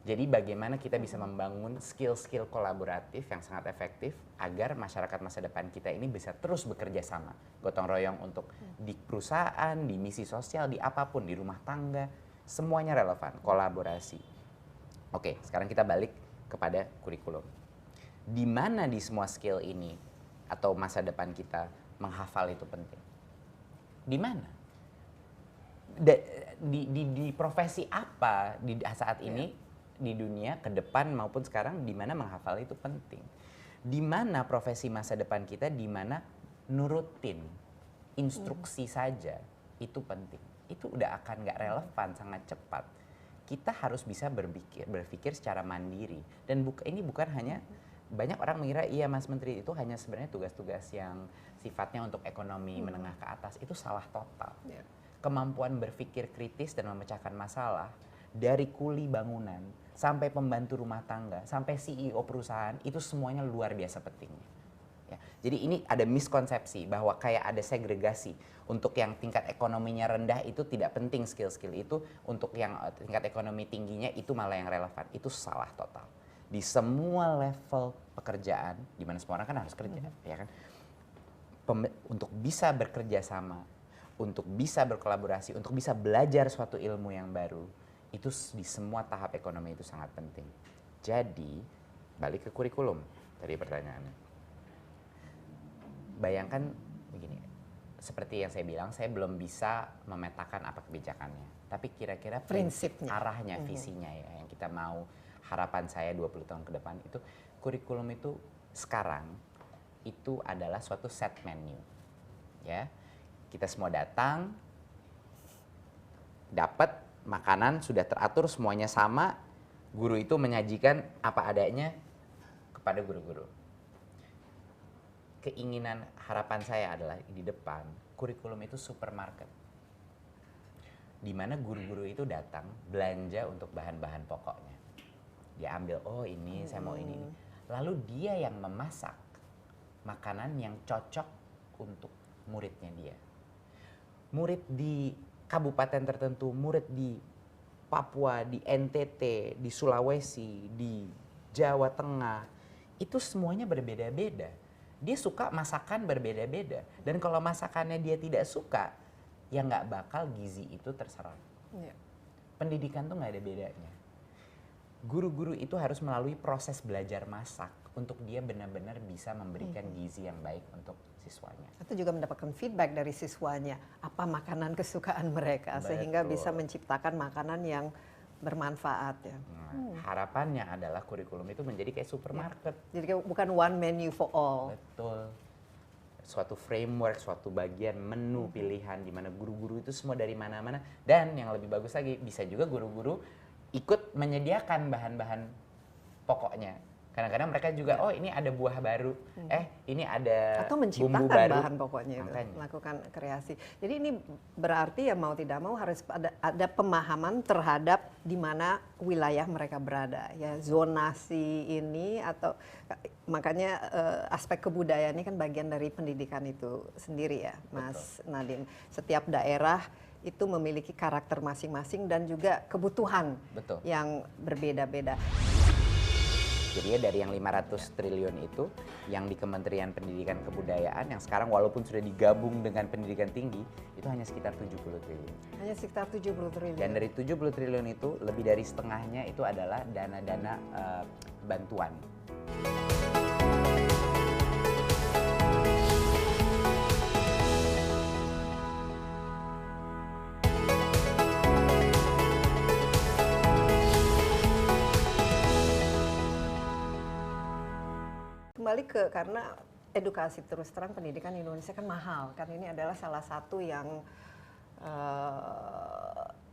Jadi bagaimana kita bisa membangun skill-skill kolaboratif yang sangat efektif agar masyarakat masa depan kita ini bisa terus bekerja sama. Gotong royong untuk di perusahaan, di misi sosial, di apapun, di rumah tangga, semuanya relevan, kolaborasi. Oke, sekarang kita balik kepada kurikulum. Di mana di semua skill ini atau masa depan kita menghafal itu penting? Di mana? Di profesi apa di saat ini? Di dunia ke depan maupun sekarang di mana menghafal itu penting. Di mana profesi masa depan kita di mana nurutin instruksi saja itu penting. Itu udah akan nggak relevan sangat cepat. Kita harus bisa berpikir secara mandiri dan ini bukan hanya banyak orang mengira iya Mas Menteri itu hanya sebenarnya tugas-tugas yang sifatnya untuk ekonomi menengah ke atas, itu salah total. Kemampuan berpikir kritis dan memecahkan masalah dari kuli bangunan sampai pembantu rumah tangga, sampai CEO perusahaan, itu semuanya luar biasa pentingnya. Ya, jadi ini ada miskonsepsi bahwa kayak ada segregasi. Untuk yang tingkat ekonominya rendah itu tidak penting skill-skill itu, untuk yang tingkat ekonomi tingginya itu malah yang relevan. Itu salah total. Di semua level pekerjaan, di mana semua orang kan harus kerja, ya kan? Untuk bisa bekerja sama, untuk bisa berkolaborasi, untuk bisa belajar suatu ilmu yang baru, itu di semua tahap ekonomi itu sangat penting. Jadi, balik ke kurikulum tadi pertanyaannya. Bayangkan begini, seperti yang saya bilang, saya belum bisa memetakan apa kebijakannya. Tapi kira-kira prinsipnya, arahnya, visinya ya, yang kita mau, harapan saya 20 tahun ke depan itu, kurikulum itu sekarang, itu adalah suatu set menu. Ya, kita semua datang, dapat makanan sudah teratur semuanya sama, guru itu menyajikan apa adanya kepada guru-guru. Keinginan harapan saya adalah di depan kurikulum itu supermarket, di mana guru-guru itu datang belanja untuk bahan-bahan pokoknya. Dia ambil, oh ini saya mau ini. Lalu dia yang memasak makanan yang cocok untuk muridnya dia. Murid di kabupaten tertentu, murid di Papua, di NTT, di Sulawesi, di Jawa Tengah, itu semuanya berbeda-beda. Dia suka masakan berbeda-beda. Dan kalau masakannya dia tidak suka, ya nggak bakal gizi itu terserap. Pendidikan tuh nggak ada bedanya. Guru-guru itu harus melalui proses belajar masak untuk dia benar-benar bisa memberikan gizi yang baik untuk siswanya. Atau juga mendapatkan feedback dari siswanya, apa makanan kesukaan mereka. Betul. Sehingga bisa menciptakan makanan yang bermanfaat ya. Harapannya adalah kurikulum itu menjadi kayak supermarket. Jadi bukan one menu for all. Betul. Suatu framework, suatu bagian menu pilihan di mana guru-guru itu semua dari mana-mana, dan yang lebih bagus lagi bisa juga guru-guru ikut menyediakan bahan-bahan pokoknya. Kadang-kadang mereka juga, oh ini ada buah baru, ini ada atau bumbu menciptakan baru. bahan pokoknya itu, melakukan kreasi. Jadi ini berarti ya mau tidak mau harus ada pemahaman terhadap di mana wilayah mereka berada, ya zonasi ini atau makanya aspek kebudayaan ini kan bagian dari pendidikan itu sendiri ya, Mas Nadiem. Setiap daerah itu memiliki karakter masing-masing dan juga kebutuhan yang berbeda-beda. Jadi ya dari yang 500 triliun itu, yang di Kementerian Pendidikan Kebudayaan, yang sekarang walaupun sudah digabung dengan pendidikan tinggi, itu hanya sekitar 70 triliun. Hanya sekitar 70 triliun. Dan dari 70 triliun itu, lebih dari setengahnya itu adalah dana-dana bantuan. Kembali karena edukasi, terus terang pendidikan di Indonesia kan mahal kan, ini adalah salah satu yang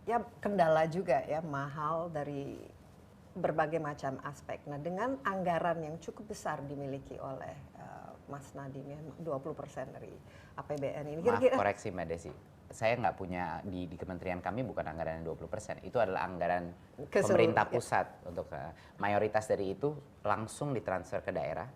ya kendala juga ya, mahal dari berbagai macam aspek. Nah dengan anggaran yang cukup besar dimiliki oleh Mas Nadiem ya, 20% dari APBN ini. Maaf, koreksi Mbak Desi, saya nggak punya di kementerian kami bukan anggaran 20%, itu adalah anggaran Keseluruhan, pemerintah ya. pusat untuk mayoritas dari itu langsung ditransfer ke daerah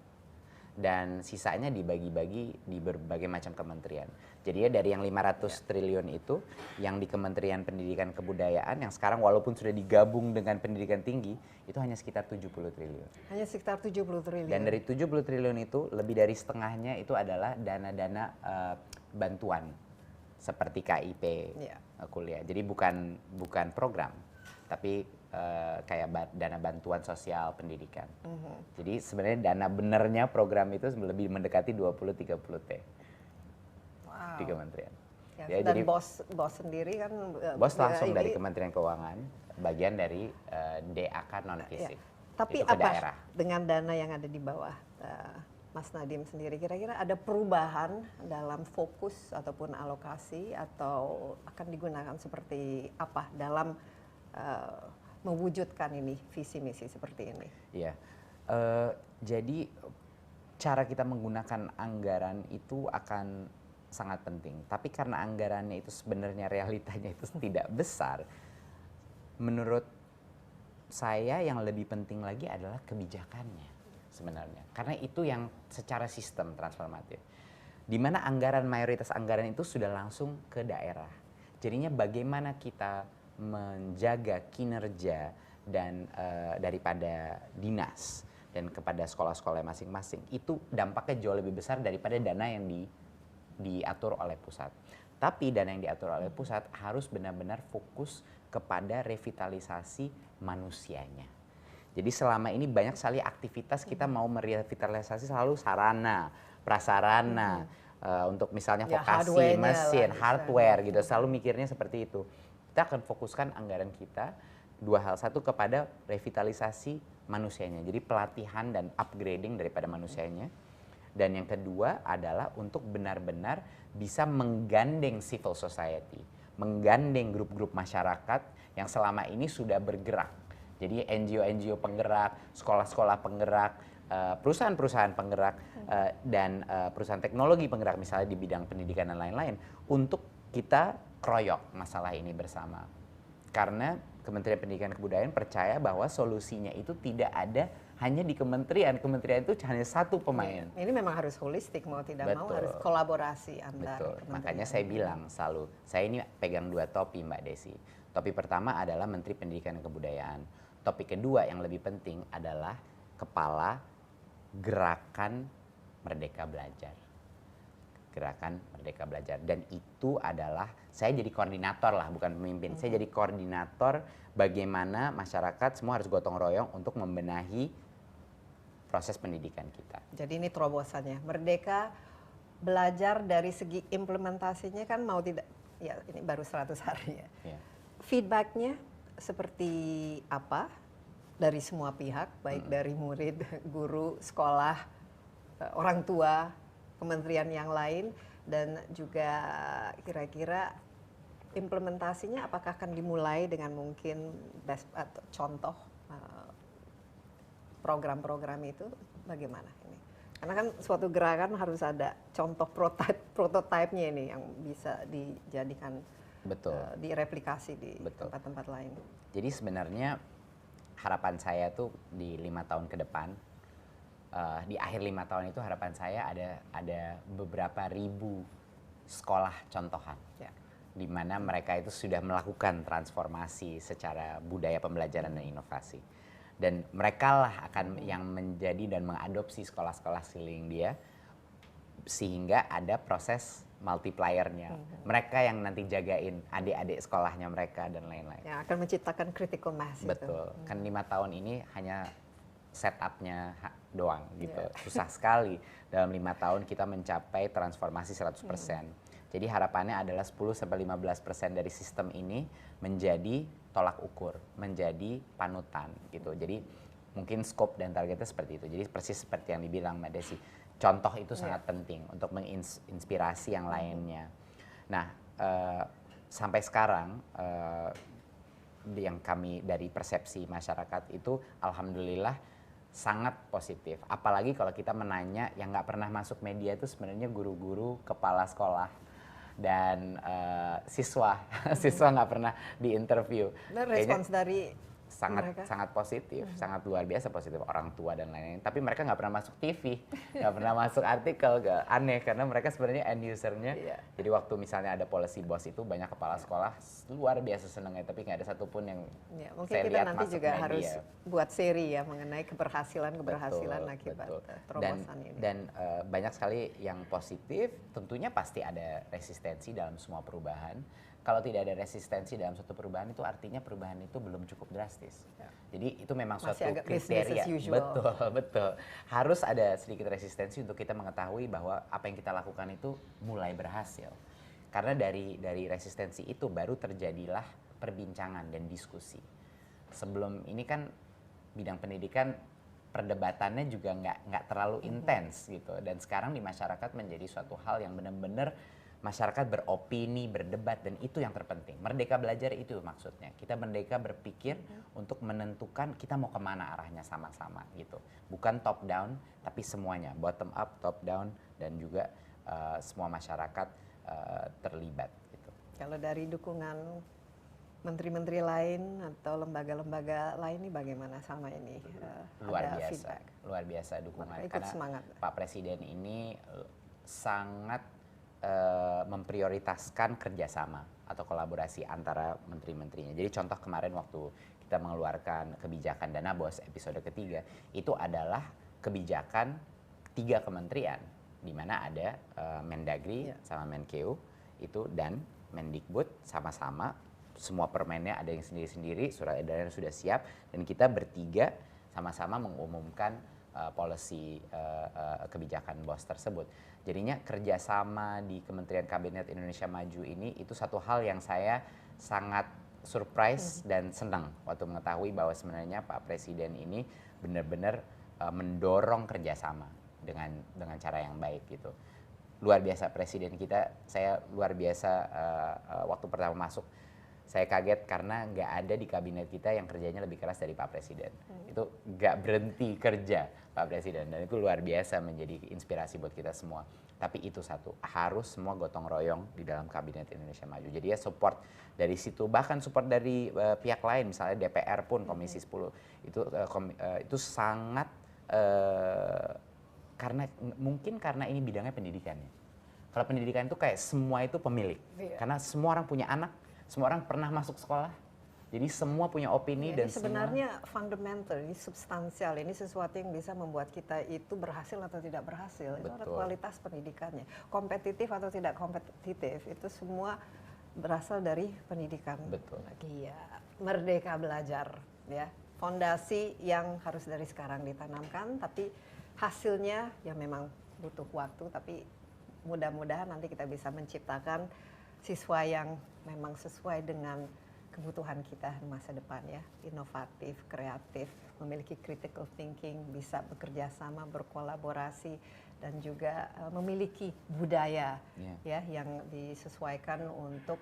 dan sisanya dibagi-bagi di berbagai macam kementerian. Jadi ya dari yang 500 triliun itu yang di Kementerian Pendidikan Kebudayaan yang sekarang walaupun sudah digabung dengan pendidikan tinggi itu hanya sekitar 70 triliun. Hanya sekitar 70 triliun. Dan dari 70 triliun itu lebih dari setengahnya itu adalah dana-dana bantuan seperti KIP kuliah. Jadi bukan program, tapi kayak dana bantuan sosial pendidikan. Jadi sebenarnya dana benernya program itu lebih mendekati 20-30 T di kementerian. Ya, dan jadi bos sendiri kan bos langsung dari Kementerian Keuangan, bagian dari DAK non fisik. Tapi apa daerah. Dengan dana yang ada di bawah Mas Nadiem sendiri, kira-kira ada perubahan dalam fokus ataupun alokasi atau akan digunakan seperti apa dalam mewujudkan ini visi misi seperti ini? Iya, jadi cara kita menggunakan anggaran itu akan sangat penting. Tapi karena anggarannya itu sebenarnya realitanya itu tidak besar, menurut saya yang lebih penting lagi adalah kebijakannya sebenarnya. Karena itu yang secara sistem transformatif. Di mana mayoritas anggaran itu sudah langsung ke daerah. Jadinya bagaimana kita menjaga kinerja dan daripada dinas dan kepada sekolah-sekolah masing-masing itu dampaknya jauh lebih besar daripada dana yang diatur oleh pusat. Tapi dana yang diatur oleh pusat harus benar-benar fokus kepada revitalisasi manusianya. Jadi selama ini banyak sekali aktivitas kita mau merevitalisasi selalu sarana, prasarana, untuk misalnya vokasi, mesin, hardware gitu. Selalu mikirnya seperti itu. Kita akan fokuskan anggaran kita dua hal. Satu kepada revitalisasi manusianya. Jadi pelatihan dan upgrading daripada manusianya. Dan yang kedua adalah untuk benar-benar bisa menggandeng civil society, menggandeng grup-grup masyarakat yang selama ini sudah bergerak. Jadi NGO-NGO penggerak, sekolah-sekolah penggerak, perusahaan-perusahaan penggerak, dan perusahaan teknologi penggerak misalnya di bidang pendidikan dan lain-lain untuk kita kroyok masalah ini bersama. Karena Kementerian Pendidikan dan Kebudayaan percaya bahwa solusinya itu tidak ada hanya di kementerian. Kementerian itu hanya satu pemain. Ini memang harus holistik, mau tidak mau harus kolaborasi antar kementerian. Makanya saya bilang selalu, saya ini pegang dua topi Mbak Desi. Topi pertama adalah Menteri Pendidikan dan Kebudayaan. Topi kedua yang lebih penting adalah Kepala Gerakan Merdeka Belajar. Gerakan Merdeka Belajar. Dan itu adalah, saya jadi koordinator lah, bukan pemimpin. Saya jadi koordinator bagaimana masyarakat semua harus gotong royong untuk membenahi proses pendidikan kita. Jadi ini terobosannya. Merdeka Belajar dari segi implementasinya kan mau tidak, ya ini baru 100 hari ya. Yeah. Feedbacknya seperti apa dari semua pihak, baik dari murid, guru, sekolah, orang tua, kementerian yang lain, dan juga kira-kira implementasinya apakah akan dimulai dengan mungkin best atau contoh program-program itu bagaimana ini? Karena kan suatu gerakan harus ada contoh prototipe-nya ini yang bisa dijadikan, direplikasi di tempat-tempat lain. Jadi sebenarnya harapan saya tuh di 5 tahun ke depan, di akhir 5 tahun itu harapan saya ada beberapa ribu sekolah contohan, di mana mereka itu sudah melakukan transformasi secara budaya pembelajaran dan inovasi. Dan mereka lah akan yang menjadi dan mengadopsi sekolah-sekolah sekeliling dia, sehingga ada proses multipliernya. Mereka yang nanti jagain adik-adik sekolahnya mereka dan lain-lain. Yang akan menciptakan critical mass. Betul. Kan 5 tahun ini hanya setupnya doang gitu. Susah sekali dalam 5 tahun kita mencapai transformasi 100%. Jadi harapannya adalah 10-15% dari sistem ini menjadi tolak ukur, menjadi panutan gitu. Jadi mungkin scope dan targetnya seperti itu. Jadi persis seperti yang dibilang Mbak Desi, contoh itu sangat penting untuk menginspirasi yang lainnya. Nah, sampai sekarang yang kami dari persepsi masyarakat itu alhamdulillah sangat positif. Apalagi kalau kita menanya yang nggak pernah masuk media itu sebenarnya guru-guru, kepala sekolah. dan siswa siswa nggak pernah diinterview. Dan Kayaknya respons dari mereka? sangat positif, sangat luar biasa positif, orang tua dan lain-lain. Tapi mereka nggak pernah masuk TV, nggak pernah masuk artikel, aneh karena mereka sebenarnya end usernya. Iya. Jadi waktu misalnya ada policy boss itu banyak kepala sekolah luar biasa senengnya, tapi nggak ada satupun yang Ya, mungkin saya kita lihat nanti masuk juga media. harus buat seri ya mengenai keberhasilan Betul, akibat betul. terobosan ini. Dan banyak sekali yang positif, tentunya pasti ada resistensi dalam semua perubahan. Kalau tidak ada resistensi dalam suatu perubahan itu artinya perubahan itu belum cukup drastis. Ya. Jadi itu memang Masih suatu agak business kriteria. as usual. Betul, betul. Harus ada sedikit resistensi untuk kita mengetahui bahwa apa yang kita lakukan itu mulai berhasil. Karena dari resistensi itu baru terjadilah perbincangan dan diskusi. Sebelum ini kan bidang pendidikan perdebatannya juga nggak terlalu intens gitu, dan sekarang di masyarakat menjadi suatu hal yang benar-benar masyarakat beropini, berdebat, dan itu yang terpenting. Merdeka belajar itu maksudnya. Kita merdeka berpikir untuk menentukan kita mau kemana arahnya sama-sama gitu. Bukan top down, tapi semuanya bottom up, top down, dan juga semua masyarakat terlibat gitu. Kalau dari dukungan menteri-menteri lain atau lembaga-lembaga lain ini bagaimana sama ini? Luar ada biasa, feedback? luar biasa dukungan. Ikut Karena semangat. Pak Presiden ini sangat memprioritaskan kerjasama atau kolaborasi antara menteri-menterinya. Jadi contoh kemarin waktu kita mengeluarkan kebijakan dana BOS episode ketiga, itu adalah kebijakan 3 kementerian, di mana ada Mendagri sama Menkeu itu, dan Mendikbud sama-sama, semua permennya ada yang sendiri-sendiri, surat edaran sudah siap, dan kita bertiga sama-sama mengumumkan policy kebijakan BOS tersebut. Jadinya kerjasama di Kementerian Kabinet Indonesia Maju ini itu satu hal yang saya sangat surprise dan senang waktu mengetahui bahwa sebenarnya Pak Presiden ini benar-benar mendorong kerjasama dengan cara yang baik gitu. Luar biasa Presiden kita, saya luar biasa waktu pertama masuk. Saya kaget karena nggak ada di kabinet kita yang kerjanya lebih keras dari Pak Presiden. Itu nggak berhenti kerja Pak Presiden, dan itu luar biasa menjadi inspirasi buat kita semua. Tapi itu satu, harus semua gotong royong di dalam kabinet Indonesia Maju. Jadi ya support dari situ, bahkan support dari pihak lain, misalnya DPR pun Komisi 10 itu sangat karena ini bidangnya pendidikan ya. Kalau pendidikan itu kayak semua itu pemilik, karena semua orang punya anak. Semua orang pernah masuk sekolah, jadi semua punya opini dan sebenarnya fundamental, ini substansial, ini sesuatu yang bisa membuat kita itu berhasil atau tidak berhasil. Itu adalah kualitas pendidikannya. Kompetitif atau tidak kompetitif, itu semua berasal dari pendidikan. Betul. Iya, merdeka belajar, ya. Fondasi yang harus dari sekarang ditanamkan, tapi hasilnya ya memang butuh waktu, tapi mudah-mudahan nanti kita bisa menciptakan siswa yang memang sesuai dengan kebutuhan kita di masa depan ya, inovatif, kreatif, memiliki critical thinking, bisa bekerja sama, berkolaborasi, dan juga memiliki budaya ya yang disesuaikan untuk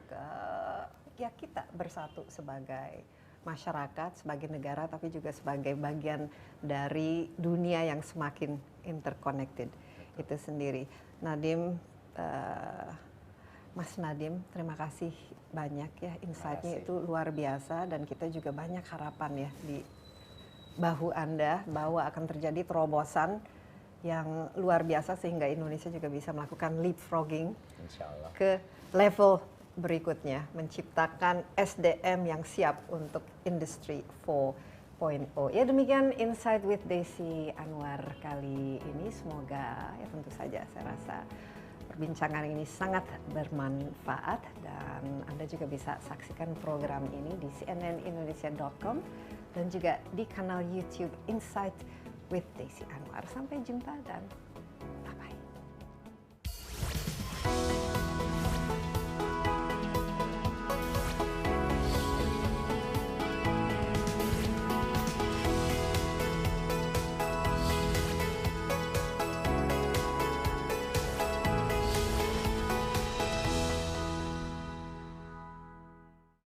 ya kita bersatu sebagai masyarakat, sebagai negara, tapi juga sebagai bagian dari dunia yang semakin interconnected itu sendiri. Nadim, Mas Nadim, terima kasih banyak ya, insight-nya itu luar biasa, dan kita juga banyak harapan ya di bahu Anda bahwa akan terjadi terobosan yang luar biasa sehingga Indonesia juga bisa melakukan leapfrogging ke level berikutnya, menciptakan SDM yang siap untuk Industri 4.0. Ya demikian Insight with Desi Anwar kali ini, semoga ya tentu saja saya rasa perbincangan ini sangat bermanfaat, dan Anda juga bisa saksikan program ini di cnnindonesia.com dan juga di kanal YouTube Insight with Desi Anwar. Sampai jumpa dan